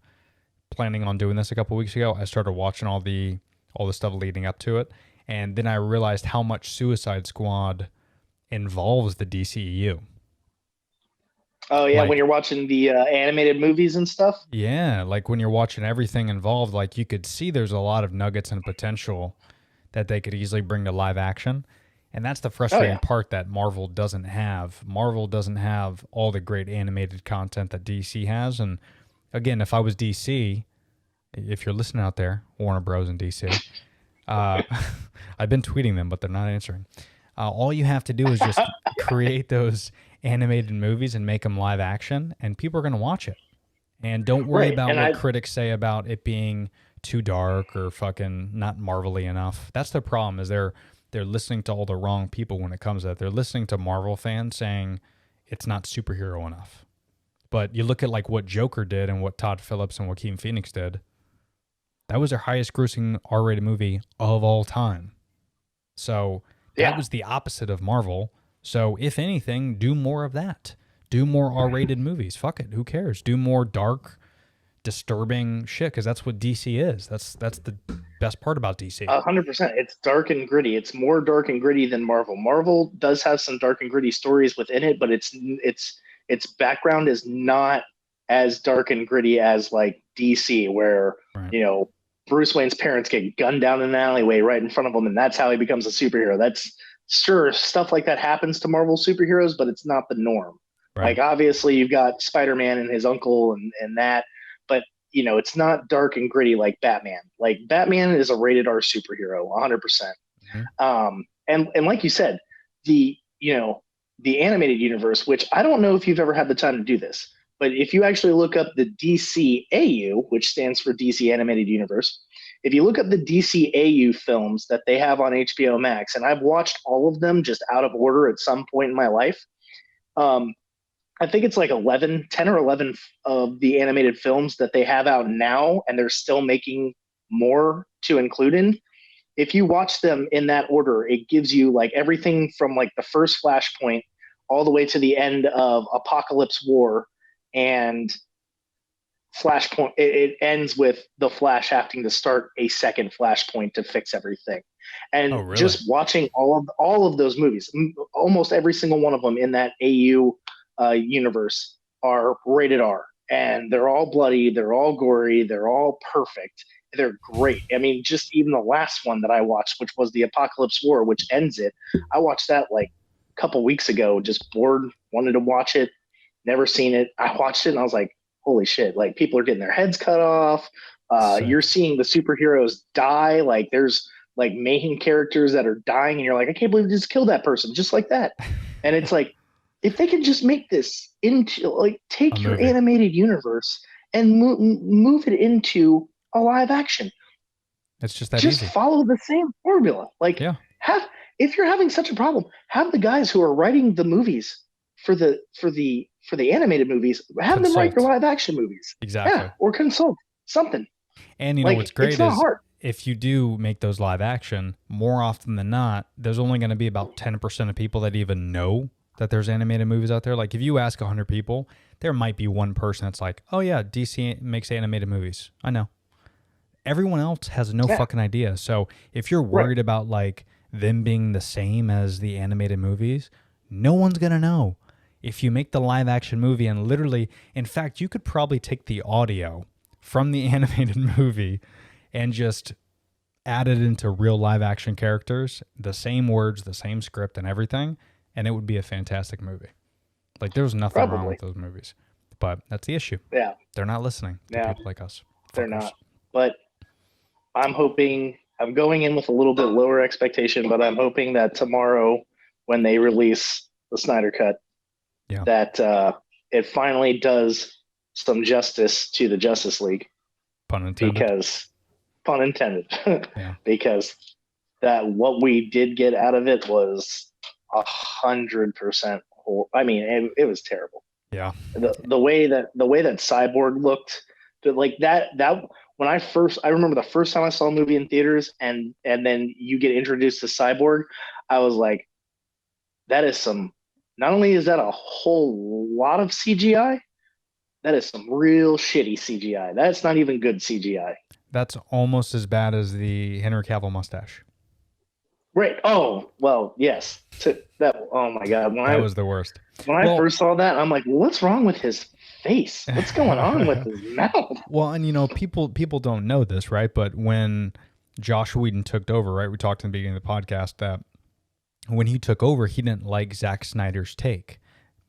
planning on doing this a couple weeks ago, I started watching all the stuff leading up to it. And then I realized how much Suicide Squad involves the DCEU. Oh, yeah, like, when you're watching the animated movies and stuff? Yeah, like when you're watching everything involved, like you could see there's a lot of nuggets and potential that they could easily bring to live action. And that's the frustrating part that Marvel doesn't have. Marvel doesn't have all the great animated content that DC has. And again, if I was DC, if you're listening out there, Warner Bros. And DC, I've been tweeting them, but they're not answering. All you have to do is just create those animated movies and make them live action, and people are going to watch it. And don't worry about what critics say about it being too dark or fucking not Marvel-y enough. That's the problem, is they're listening to all the wrong people when it comes to that. They're listening to Marvel fans saying it's not superhero enough. But you look at like what Joker did and what Todd Phillips and Joaquin Phoenix did. That was their highest grossing R-rated movie of all time. So that was the opposite of Marvel. So if anything, do more of that. Do more R-rated movies. Fuck it. Who cares? Do more dark, disturbing shit, because that's what DC is. That's the best part about DC. 100%. It's dark and gritty. It's more dark and gritty than Marvel. Marvel does have some dark and gritty stories within it, but its background is not as dark and gritty as like DC, where Bruce Wayne's parents get gunned down in an alleyway right in front of him, and that's how he becomes a superhero. That's sure, stuff like that happens to Marvel superheroes, but it's not the norm. Right. Like, obviously, you've got Spider-Man and his uncle and that, but, it's not dark and gritty like Batman. Like, Batman is a rated R superhero, 100%. Mm-hmm. And like you said, the animated universe, which I don't know if you've ever had the time to do this, but if you actually look up the DCAU, which stands for DC Animated Universe, if you look up the DCAU films that they have on HBO Max, and I've watched all of them just out of order at some point in my life, I think it's like 10 or 11 of the animated films that they have out now, and they're still making more to include in. If you watch them in that order, it gives you like everything from like the first Flashpoint all the way to the end of Apocalypse War, and Flashpoint. It ends with the Flash having to start a second Flashpoint to fix everything. And just watching all of those movies, almost every single one of them in that AU universe are rated R, and they're all bloody, they're all gory, they're all perfect, they're great. I mean, just even the last one that I watched, which was the Apocalypse War, which ends it, I watched that like a couple weeks ago, just bored, wanted to watch it, never seen it. I watched it and I was like, holy shit, like people are getting their heads cut off. You're seeing the superheroes die. Like there's like main characters that are dying and you're like, I can't believe they just killed that person just like that. And it's like, if they could just make this into like, take your animated universe and move it into a live action. It's just that just easy. Follow the same formula. Like if you're having such a problem, have the guys who are writing the movies for the animated movies, have them write your live action movies. Exactly. Yeah, or consult something. And you know what's great is if you do make those live action, more often than not, there's only going to be about 10% of people that even know that there's animated movies out there. Like if you ask 100 people, there might be one person that's like, oh yeah, DC makes animated movies. I know. Everyone else has no fucking idea. So if you're worried about like them being the same as the animated movies, no one's going to know. If you make the live action movie and literally, in fact, you could probably take the audio from the animated movie and just add it into real live action characters, the same words, the same script and everything, and it would be a fantastic movie. Like there's nothing wrong with those movies, but that's the issue. Yeah. They're not listening to people like us. They're not. But I'm hoping, I'm going in with a little bit lower expectation, but I'm hoping that tomorrow when they release the Snyder Cut, that it finally does some justice to the Justice League. Pun intended. Because, pun intended. Because that what we did get out of it was 100%. I mean, it was terrible. Yeah. The way that Cyborg looked, like that when I remember the first time I saw a movie in theaters and then you get introduced to Cyborg, I was like, that is some, not only is that a whole lot of CGI, that is some real shitty CGI. That's not even good CGI. That's almost as bad as the Henry Cavill mustache. Right. Oh, well, yes. Oh my God. That was the worst. When I first saw that, I'm like, what's wrong with his face? What's going on with his mouth? Well, and you know, people don't know this, right? But when Josh Whedon took over, right? We talked in the beginning of the podcast that when he took over, he didn't like Zack Snyder's take.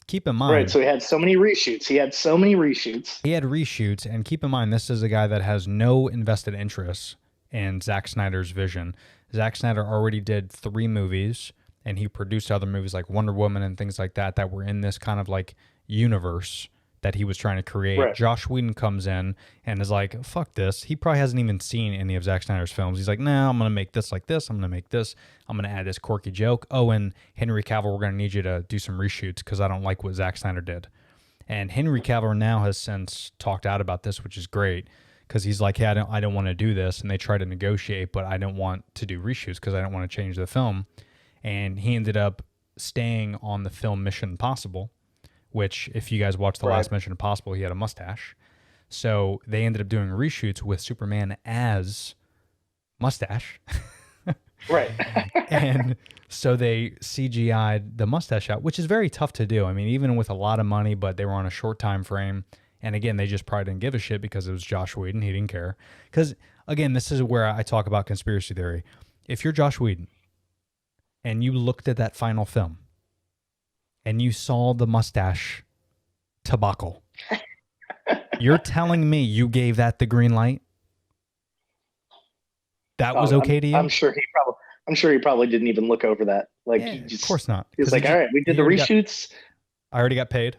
Keep in mind. Right, so he had so many reshoots. He had reshoots, and keep in mind, this is a guy that has no invested interest in Zack Snyder's vision. Zack Snyder already did 3 movies, and he produced other movies like Wonder Woman and things like that were in this kind of like universe that he was trying to create. Right. Josh Whedon comes in and is like, fuck this. He probably hasn't even seen any of Zack Snyder's films. He's like, nah, I'm going to make this like this. I'm going to make this. I'm going to add this quirky joke. Oh, and Henry Cavill, we're going to need you to do some reshoots because I don't like what Zack Snyder did. And Henry Cavill now has since talked out about this, which is great because he's like, hey, I don't want to do this. And they try to negotiate, but I don't want to do reshoots because I don't want to change the film. And he ended up staying on the film Mission Impossible, which if you guys watched the last Mission Impossible, he had a mustache. So they ended up doing reshoots with Superman as mustache. Right. And so they CGI'd the mustache out, which is very tough to do. I mean, even with a lot of money, but they were on a short time frame. And again, they just probably didn't give a shit because it was Josh Whedon. He didn't care. Because again, this is where I talk about conspiracy theory. If you're Josh Whedon and you looked at that final film and you saw the mustache debacle, you're telling me you gave that the green light? That was okay to you? I'm sure he probably didn't even look over that. Like, yeah, of course not. He was like, all right, we did the reshoots. I already got paid.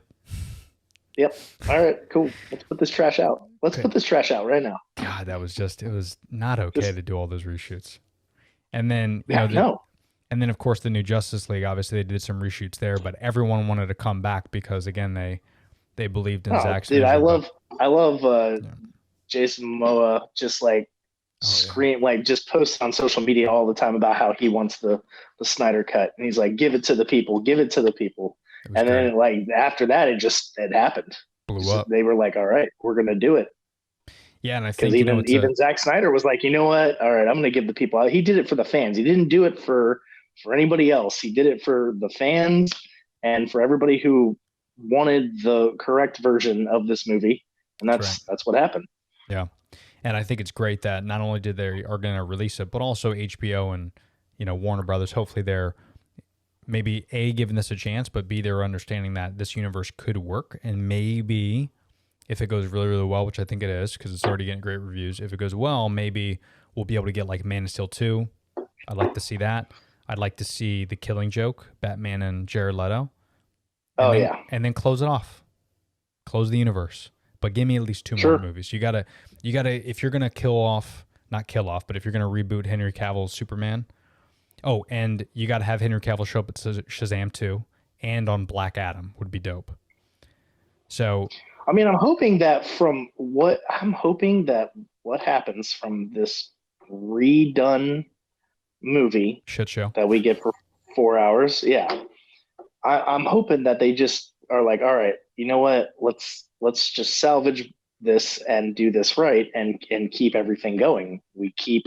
Yep. All right, cool. Let's put this trash out. Put this trash out right now. God, it was not okay to do all those reshoots. And then, and then of course the new Justice League, obviously they did some reshoots there, but everyone wanted to come back because again, they believed in Zack Snyder. Dude, I love Jason Momoa just like just posts on social media all the time about how he wants the Snyder Cut. And he's like, give it to the people. And then like after that, it happened. Blew up. They were like, all right, we're going to do it. Yeah, and I think even Zack Snyder was like, you know what? All right, I'm going to give the people. He did it for the fans. He didn't do it for anybody else. He did it for the fans and for everybody who wanted the correct version of this movie, and that's what happened. Yeah, and I think it's great that not only did they are going to release it, but also HBO and Warner Brothers. Hopefully, they're maybe A, giving this a chance, but B, they're understanding that this universe could work, and maybe if it goes really, really well, which I think it is because it's already getting great reviews. If it goes well, maybe we'll be able to get like Man of Steel 2. I'd like to see that. I'd like to see The Killing Joke, Batman and Jared Leto. And then close it off. Close the universe. But give me at least 2 more movies. You gotta if you're gonna not kill off, but if you're gonna reboot Henry Cavill's Superman, and you gotta have Henry Cavill show up at Shazam 2 and on Black Adam would be dope. So I mean, I'm hoping that what happens from this redone movie shit show that we get for 4 hours, I'm hoping that they just are like, all right, you know what? Let's just salvage this and do this right and keep everything going. We keep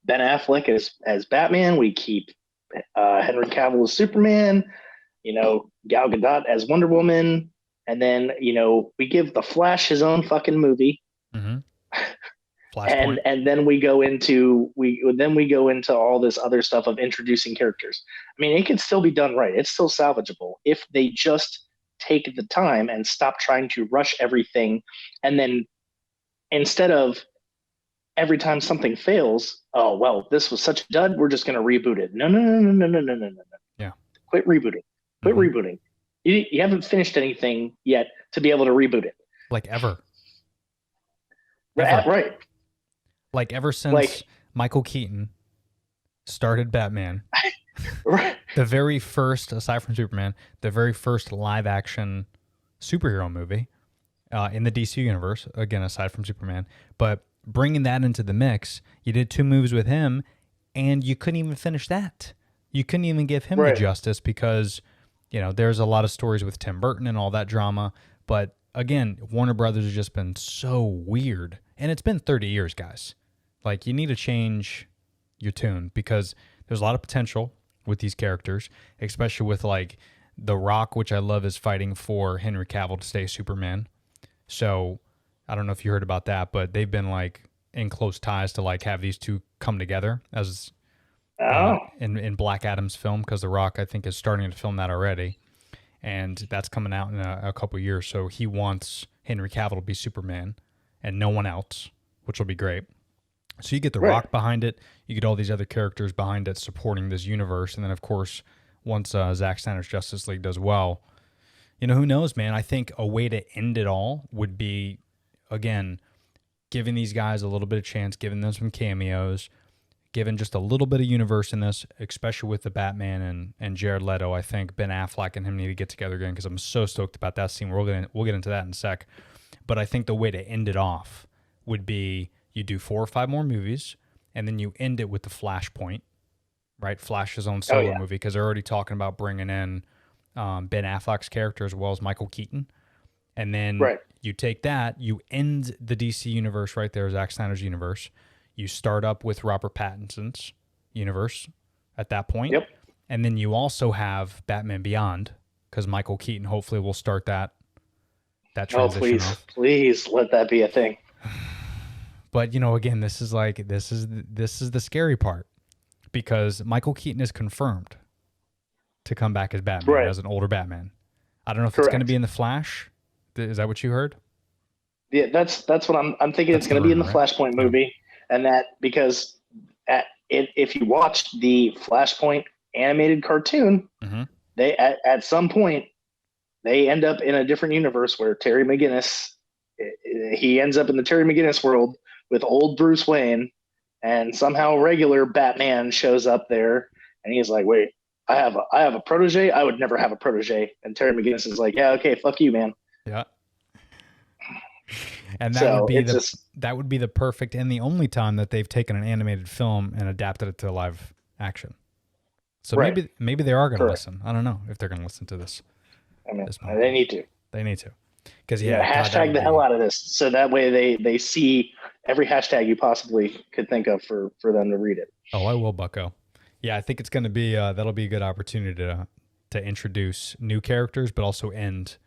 Ben Affleck as Batman. We keep Henry Cavill as Superman. Gal Gadot as Wonder Woman, and then we give the Flash his own fucking movie. Mm-hmm. And then we go into all this other stuff of introducing characters. I mean, it can still be done right. It's still salvageable if they just take the time and stop trying to rush everything. And then instead of every time something fails, oh well, this was such a dud, we're just going to reboot it. No. Yeah. Quit rebooting. Rebooting. You haven't finished anything yet to be able to reboot it. Like ever. Right. Like ever since Michael Keaton started Batman, right. The very first, aside from Superman, the very first live action superhero movie in the DC universe, again, aside from Superman, but bringing that into the mix, you did 2 movies with him and you couldn't even finish that. You couldn't even give him the justice because, there's a lot of stories with Tim Burton and all that drama. But again, Warner Brothers has just been so weird. And it's been 30 years, guys. Like, you need to change your tune because there's a lot of potential with these characters, especially with, like, The Rock, which I love, is fighting for Henry Cavill to stay Superman. So, I don't know if you heard about that, but they've been, like, in close ties to, like, have these two come together as in Black Adam's film, because The Rock, I think, is starting to film that already. And that's coming out in a couple years. So he wants Henry Cavill to be Superman and no one else, which will be great. So you get The Rock behind it. You get all these other characters behind it supporting this universe. And then, of course, once Zack Snyder's Justice League does well, who knows, man? I think a way to end it all would be, again, giving these guys a little bit of chance, giving them some cameos, giving just a little bit of universe in this, especially with the Batman and Jared Leto. I think Ben Affleck and him need to get together again because I'm so stoked about that scene. We'll get into that in a sec. But I think the way to end it off would be you do 4 or 5 more movies, and then you end it with the Flashpoint, right? Flash's own solo movie, because they're already talking about bringing in Ben Affleck's character as well as Michael Keaton. And then you take that, you end the DC universe right there, Zack Snyder's universe. You start up with Robert Pattinson's universe at that point. Yep. And then you also have Batman Beyond, because Michael Keaton hopefully will start that transition off. Please let that be a thing. But again, this is the scary part, because Michael Keaton is confirmed to come back as Batman, as an older Batman. I don't know if it's going to be in the Flash. Is that what you heard? Yeah, that's what I'm thinking. It's going to be in the Flashpoint movie, and that because if you watch the Flashpoint animated cartoon, they at some point they end up in a different universe where Terry McGinnis, he ends up in the Terry McGinnis world with old Bruce Wayne, and somehow regular Batman shows up there, and he's like, "Wait, I have a protege. I would never have a protege." And Terry McGinnis is like, "Yeah, okay, fuck you, man." Yeah. And that would be the perfect and the only time that they've taken an animated film and adapted it to live action. So maybe they are going to listen. I don't know if they're going to listen to this. I mean, they need to. They need to. Because hashtag the hell out of this, so that way they see every hashtag you possibly could think of for them to read it. Oh, I will, Bucko. Yeah, I think it's going to be that'll be a good opportunity to introduce new characters, but also end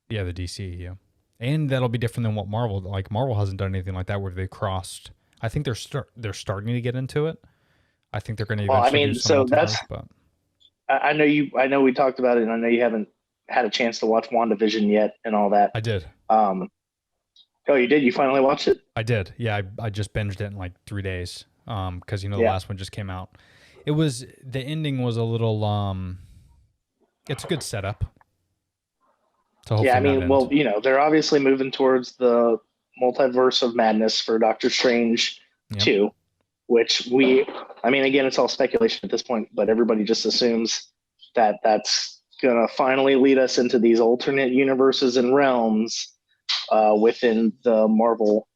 the DCEU. And that'll be different than what Marvel hasn't done anything like that where they crossed. I think they're starting to get into it. I think they're going to eventually do some but I know we talked about it, and I know you haven't had a chance to watch WandaVision yet and all that. I did. Oh, you did? You finally watched it? I did. Yeah, I just binged it in like 3 days. Because the last one just came out. The ending was a little it's a good setup. Yeah, I mean, they're obviously moving towards the multiverse of madness for Doctor Strange 2, which again, it's all speculation at this point, but everybody just assumes that that's going to finally lead us into these alternate universes and realms within the Marvel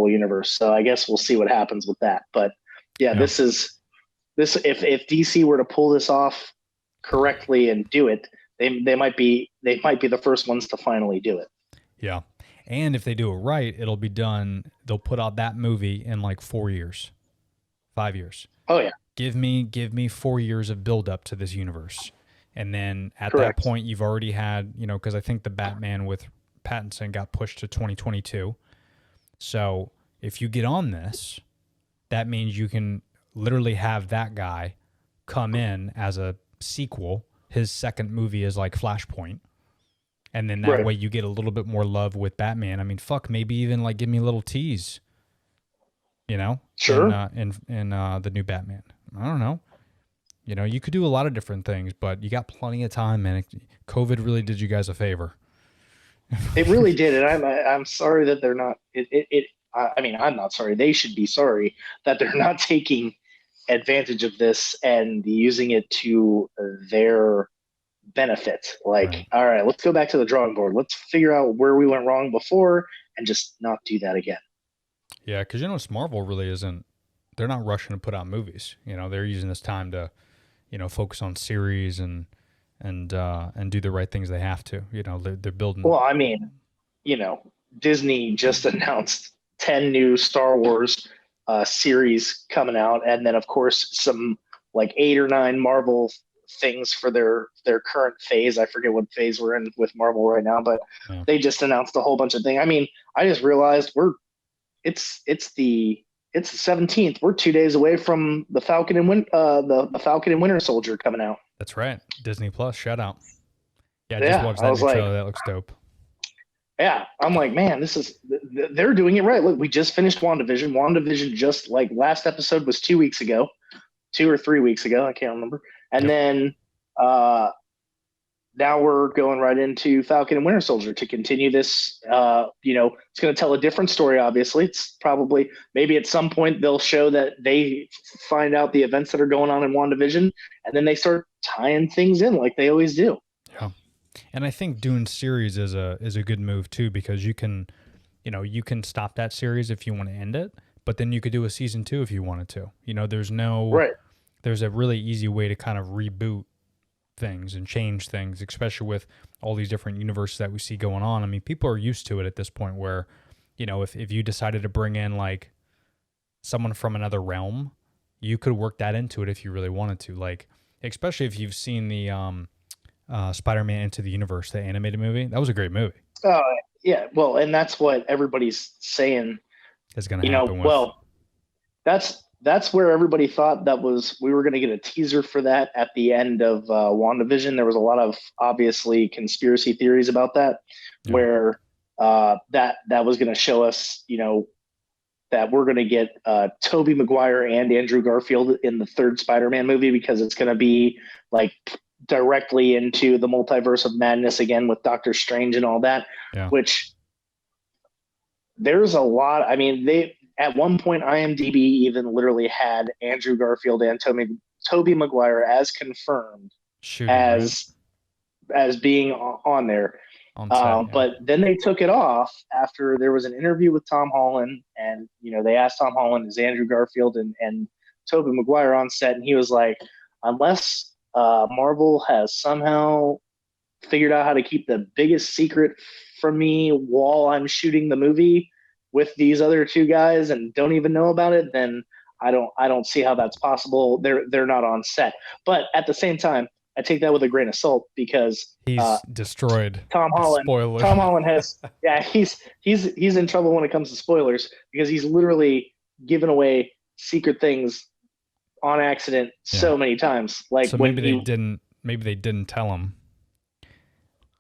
universe. So I guess we'll see what happens with that. But this if DC were to pull this off correctly and do it, they might be the first ones to finally do it. Yeah. And if they do it right, it'll be done. They'll put out that movie in like 4 years, 5 years. Oh yeah. Give me 4 years of build up to this universe. And then at Correct. that point, you've already had, because I think the Batman with Pattinson got pushed to 2022. So if you get on this, that means you can literally have that guy come in as a sequel. His second movie is like Flashpoint. And then that way you get a little bit more love with Batman. I mean, fuck, maybe even like give me a little tease, Sure. in the new Batman. I don't know. You could do a lot of different things, but you got plenty of time, man. COVID really did you guys a favor. It really did, and I'm sorry that they're not. I mean, I'm not sorry. They should be sorry that they're not taking advantage of this and using it to their benefit. Like, Right. All right, let's go back to the drawing board. Let's figure out where we went wrong before and just not do that again. Yeah, because Marvel really isn't. They're not rushing to put out movies. They're using this time to, focus on series and do the right things they have to. They're building. Well, I mean, Disney just announced 10 new Star Wars series coming out, and then of course some like 8 or 9 Marvel things for their current phase. I forget what phase we're in with Marvel right now, but they just announced a whole bunch of things. I mean, I just realized it's the 17th. We're 2 days away from the Falcon and the Falcon and Winter Soldier coming out. That's right. Disney Plus, shout out. Yeah, Yeah, just watched I that was new like- trailer. That looks dope. Yeah, I'm like, man, they're doing it right. Look, we just finished WandaVision. WandaVision just like last episode was 2 weeks ago, 2 or 3 weeks ago. I can't remember. And then now we're going right into Falcon and Winter Soldier to continue this. It's going to tell a different story, obviously. It's probably, maybe at some point they'll show that they find out the events that are going on in WandaVision, and then they start tying things in like they always do. Yeah. And I think doing series is a good move too, because you can stop that series if you want to end it, but then you could do a season 2 if you wanted to. There's a really easy way to kind of reboot things and change things, especially with all these different universes that we see going on. I mean, people are used to it at this point where, if you decided to bring in like someone from another realm, you could work that into it if you really wanted to. Like, especially if you've seen the Spider-Man Into the Universe, the animated movie. That was a great movie. Yeah, well, and that's what everybody's saying Is going to happen with. That's where everybody thought we were going to get a teaser for that at the end of WandaVision. There was a lot of obviously conspiracy theories about that, where that was going to show us, that we're going to get Tobey Maguire and Andrew Garfield in the third Spider-Man movie, because it's going to be like directly into the multiverse of madness again with Doctor Strange and all that, which there's a lot. I mean, at one point, IMDb even literally had Andrew Garfield and Tobey Maguire as confirmed as being on there. But then they took it off after there was an interview with Tom Holland, and they asked Tom Holland, is Andrew Garfield and Tobey Maguire on set, and he was like, unless Marvel has somehow figured out how to keep the biggest secret from me while I'm shooting the movie with these other 2 guys and don't even know about it, then I don't see how that's possible. They're not on set. But at the same time, I take that with a grain of salt, because he's destroyed Tom Holland. Spoiler. Tom Holland has he's in trouble when it comes to spoilers, because he's literally given away secret things on accident so many times. Like, so maybe they didn't tell him.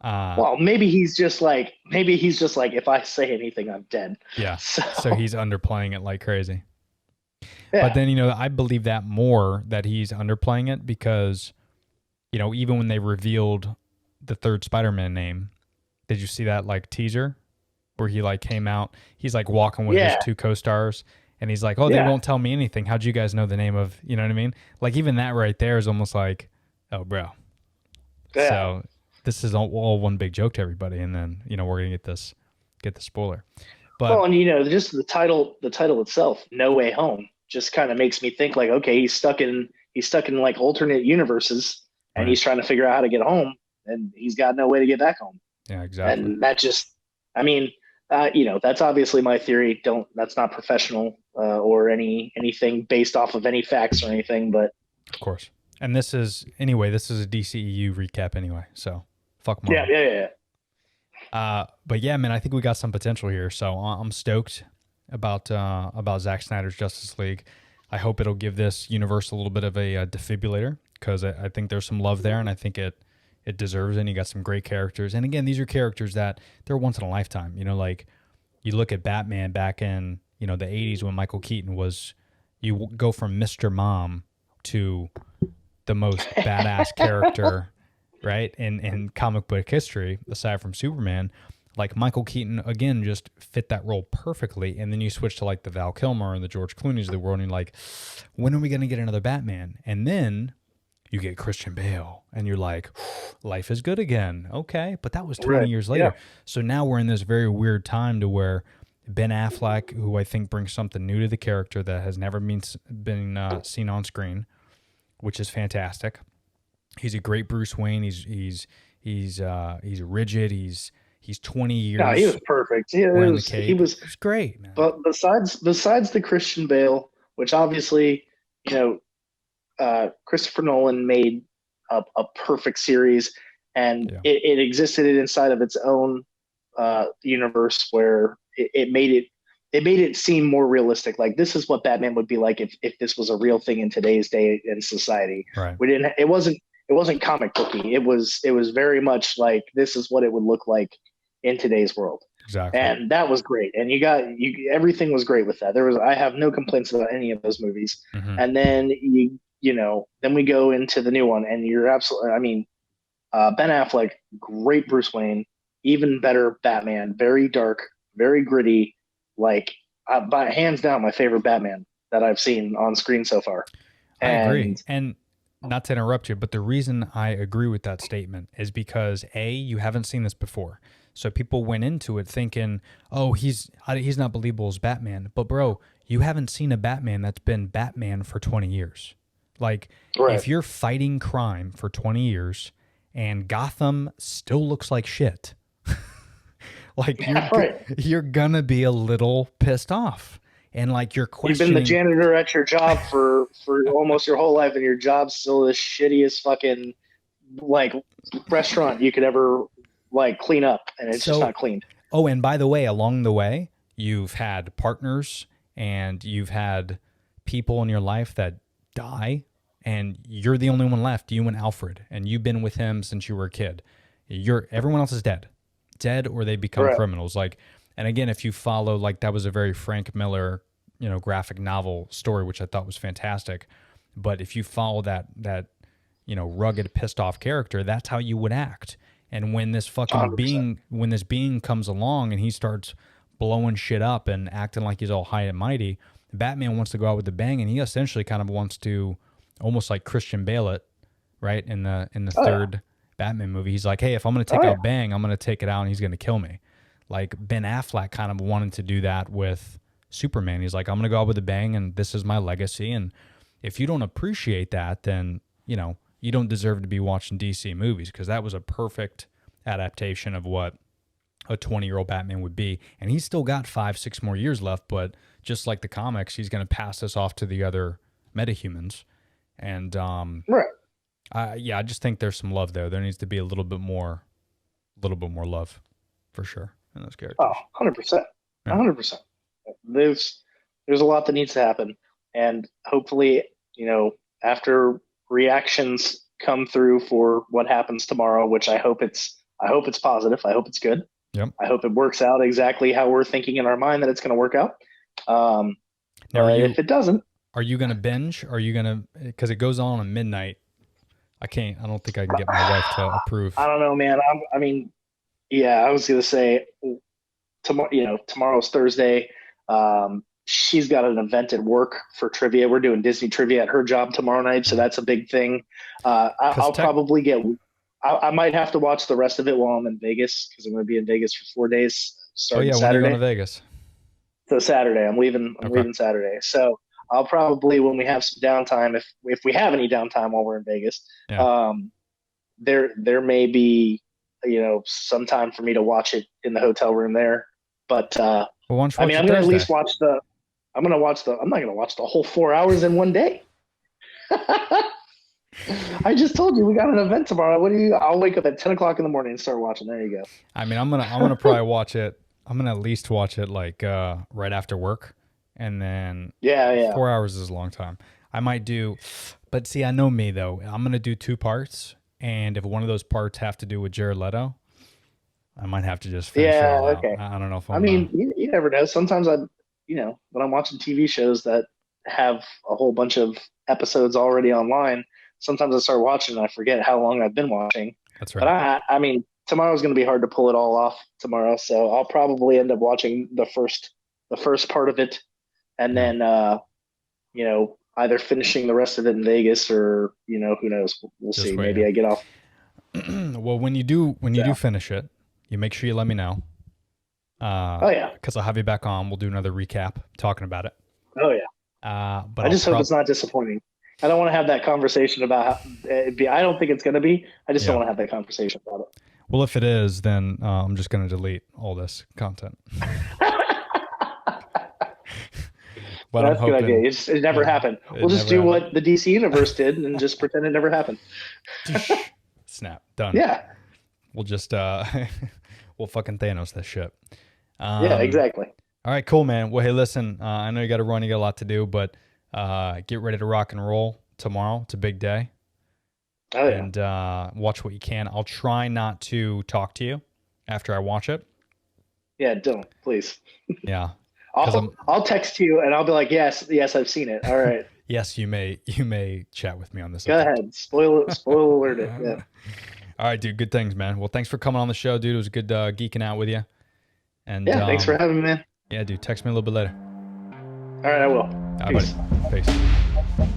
Well, maybe he's just like, if I say anything, I'm dead. Yeah. So he's underplaying it like crazy. Yeah. But then, I believe that more, that he's underplaying it, because, even when they revealed the third Spider-Man name, did you see that like teaser where he like came out? He's like walking with his 2 co-stars, and he's like, "Oh, they won't tell me anything. How'd you guys know the name of?" You know what I mean? Like, even that right there is almost like, "Oh, bro." Yeah. So this is all one big joke to everybody, and then we're gonna get the spoiler. But and just the title itself, No Way Home, just kind of makes me think like, okay, he's stuck in like alternate universes, and Right. he's trying to figure out how to get home, and he's got no way to get back home. Yeah, exactly. And that just, I mean, that's obviously my theory. That's not professional or anything based off of any facts or anything, but Of course. And this is a DCEU recap anyway. So fuck yeah, Marvel. yeah. But yeah, man, I think we got some potential here. So I'm stoked about Zack Snyder's Justice League. I hope it'll give this universe a little bit of a defibrillator, because I think there's some love there, and I think it deserves it. And you got some great characters. And again, these are characters that they're once in a lifetime. You know, like you look at Batman back in, the 80s when Michael Keaton was, you go from Mr. Mom to the most badass character, right, in comic book history, aside from Superman. Like Michael Keaton, again, just fit that role perfectly. And then you switch to like the Val Kilmer and the George Clooney's of the world, and you're like, when are we going to get another Batman? And then you get Christian Bale, and you're like, life is good again. Okay, but that was 20 Right. years later. Yeah. So now we're in this very weird time to where Ben Affleck, who I think brings something new to the character that has never been seen on screen, which is fantastic. He's a great Bruce Wayne. He's rigid. He's 20 years. No, he was perfect. wearing the cape. He was. It's great, man. But besides the Christian Bale, which obviously, Christopher Nolan made a perfect series, and Yeah. it existed inside of its own universe where it made it seem more realistic. Like, this is what Batman would be like if this was a real thing in today's day and society. Right. It wasn't comic booky. It was very much like, this is what it would look like in today's world. Exactly. And that was great. And everything was great with that. I have no complaints about any of those movies. Mhm. And then then we go into the new one, and you're absolutely, Ben Affleck, great Bruce Wayne, even better Batman, very dark, very gritty, like by hands down my favorite Batman that I've seen on screen so far. I agree. And not to interrupt you, but the reason I agree with that statement is because you haven't seen this before. So people went into it thinking, oh, he's not believable as Batman. But bro, you haven't seen a Batman that's been Batman for 20 years. Like, Right. if you're fighting crime for 20 years and Gotham still looks like shit, like you're gonna be a little pissed off. And like, you're You've questioning. been the janitor at your job for almost your whole life, and your job's still the shittiest fucking like restaurant you could ever like clean up, and it's just not cleaned. Oh, and by the way, along the way, you've had partners and you've had people in your life that die, and you're the only one left, you and Alfred, and you've been with him since you were a kid. Everyone else is dead, or they become Correct. criminals. Like, and again, if you follow, like, that was a very Frank Miller, graphic novel story, which I thought was fantastic. But if you follow that rugged, pissed off character, that's how you would act. And when this fucking 100%. when this being comes along and he starts blowing shit up and acting like he's all high and mighty, Batman wants to go out with a bang, and he essentially kind of wants to almost like Christian Bale it, right? In the third Batman movie, he's like, hey, if I'm going to take out Bang, I'm going to take it out and he's going to kill me. Like, Ben Affleck kind of wanted to do that with Superman. He's like, I'm going to go out with a bang, and this is my legacy. And if you don't appreciate that, then, you don't deserve to be watching DC movies, because that was a perfect adaptation of what a 20-year-old Batman would be. And he's still got 5-6 more years left, but just like the comics, he's going to pass this off to the other metahumans. And Right. I just think there's some love there. There needs to be a little bit more love, for sure, in those characters. Oh, 100%. 100%. There's a lot that needs to happen, and hopefully, after reactions come through for what happens tomorrow, which I hope it's positive. I hope it's good. Yep. I hope it works out exactly how we're thinking in our mind that it's going to work out. Now, if it doesn't, are you going to binge? Are you going to, because it goes on at midnight? I don't think I can get my wife to approve. I don't know, man. I was going to say tomorrow's Thursday. She's got an event at work for trivia. We're doing Disney trivia at her job tomorrow night, so that's a big thing. I'll probably I might have to watch the rest of it while I'm in Vegas, because I'm going to be in Vegas for 4 days starting when are Saturday. you going to Vegas? So Saturday, I'm leaving Saturday. So I'll probably, when we have some downtime, if we have any downtime while we're in Vegas, there may be, some time for me to watch it in the hotel room there. But Well, why don't you I watch mean, it I'm gonna at least Thursday? watch the. I'm not gonna watch the whole 4 hours in one day. I just told you we got an event tomorrow. I'll wake up at 10 o'clock in the morning and start watching. There you go. I mean, I'm gonna probably watch it. I'm gonna at least watch it like right after work, and then Yeah. 4 hours is a long time. I might do, but see, I know me though. I'm gonna do 2 parts, and if one of those parts have to do with Jared Leto, I might have to just finish it Yeah, all out. okay. I don't know if I I'm. mean, you never know. Sometimes when I'm watching TV shows that have a whole bunch of episodes already online, sometimes I start watching and I forget how long I've been watching. That's But right. I mean, tomorrow's going to be hard to pull it all off tomorrow, so I'll probably end up watching the first part of it, and then either finishing the rest of it in Vegas or who knows. We'll Just see. wait, Maybe yeah. I get off. Well, when you do finish it, you make sure you let me know. Oh yeah. Because I'll have you back on. We'll do another recap talking about it. Oh yeah. But I just hope it's not disappointing. I don't want to have that conversation about how it'd be. I don't think it's going to be. I just don't Yeah. want to have that conversation about it. Well, if it is, then I'm just going to delete all this content. But That's I'm a good hoping idea. It never happened. it We'll just never do happened. what the DC universe did and just pretend it never happened. Snap. Done. Yeah. We'll just we'll fucking Thanos this shit. Yeah. Exactly. All right, cool, man. Well, hey, listen, I know you got to run, you got a lot to do, but get ready to rock and roll tomorrow. It's a big day. Oh yeah. And watch what you can. I'll try not to talk to you after I watch it. Yeah. Don't please. Yeah. 'Cause I'll text you and I'll be like, yes, I've seen it. All right. Yes, you may chat with me on this. Go subject. ahead. Spoil alert it. Yeah. All right, dude. Good things, man. Well, thanks for coming on the show, dude. It was good geeking out with you. And Yeah. Thanks for having me, man. Yeah, dude. Text me a little bit later. All right. I will. All right, Peace. buddy. Peace.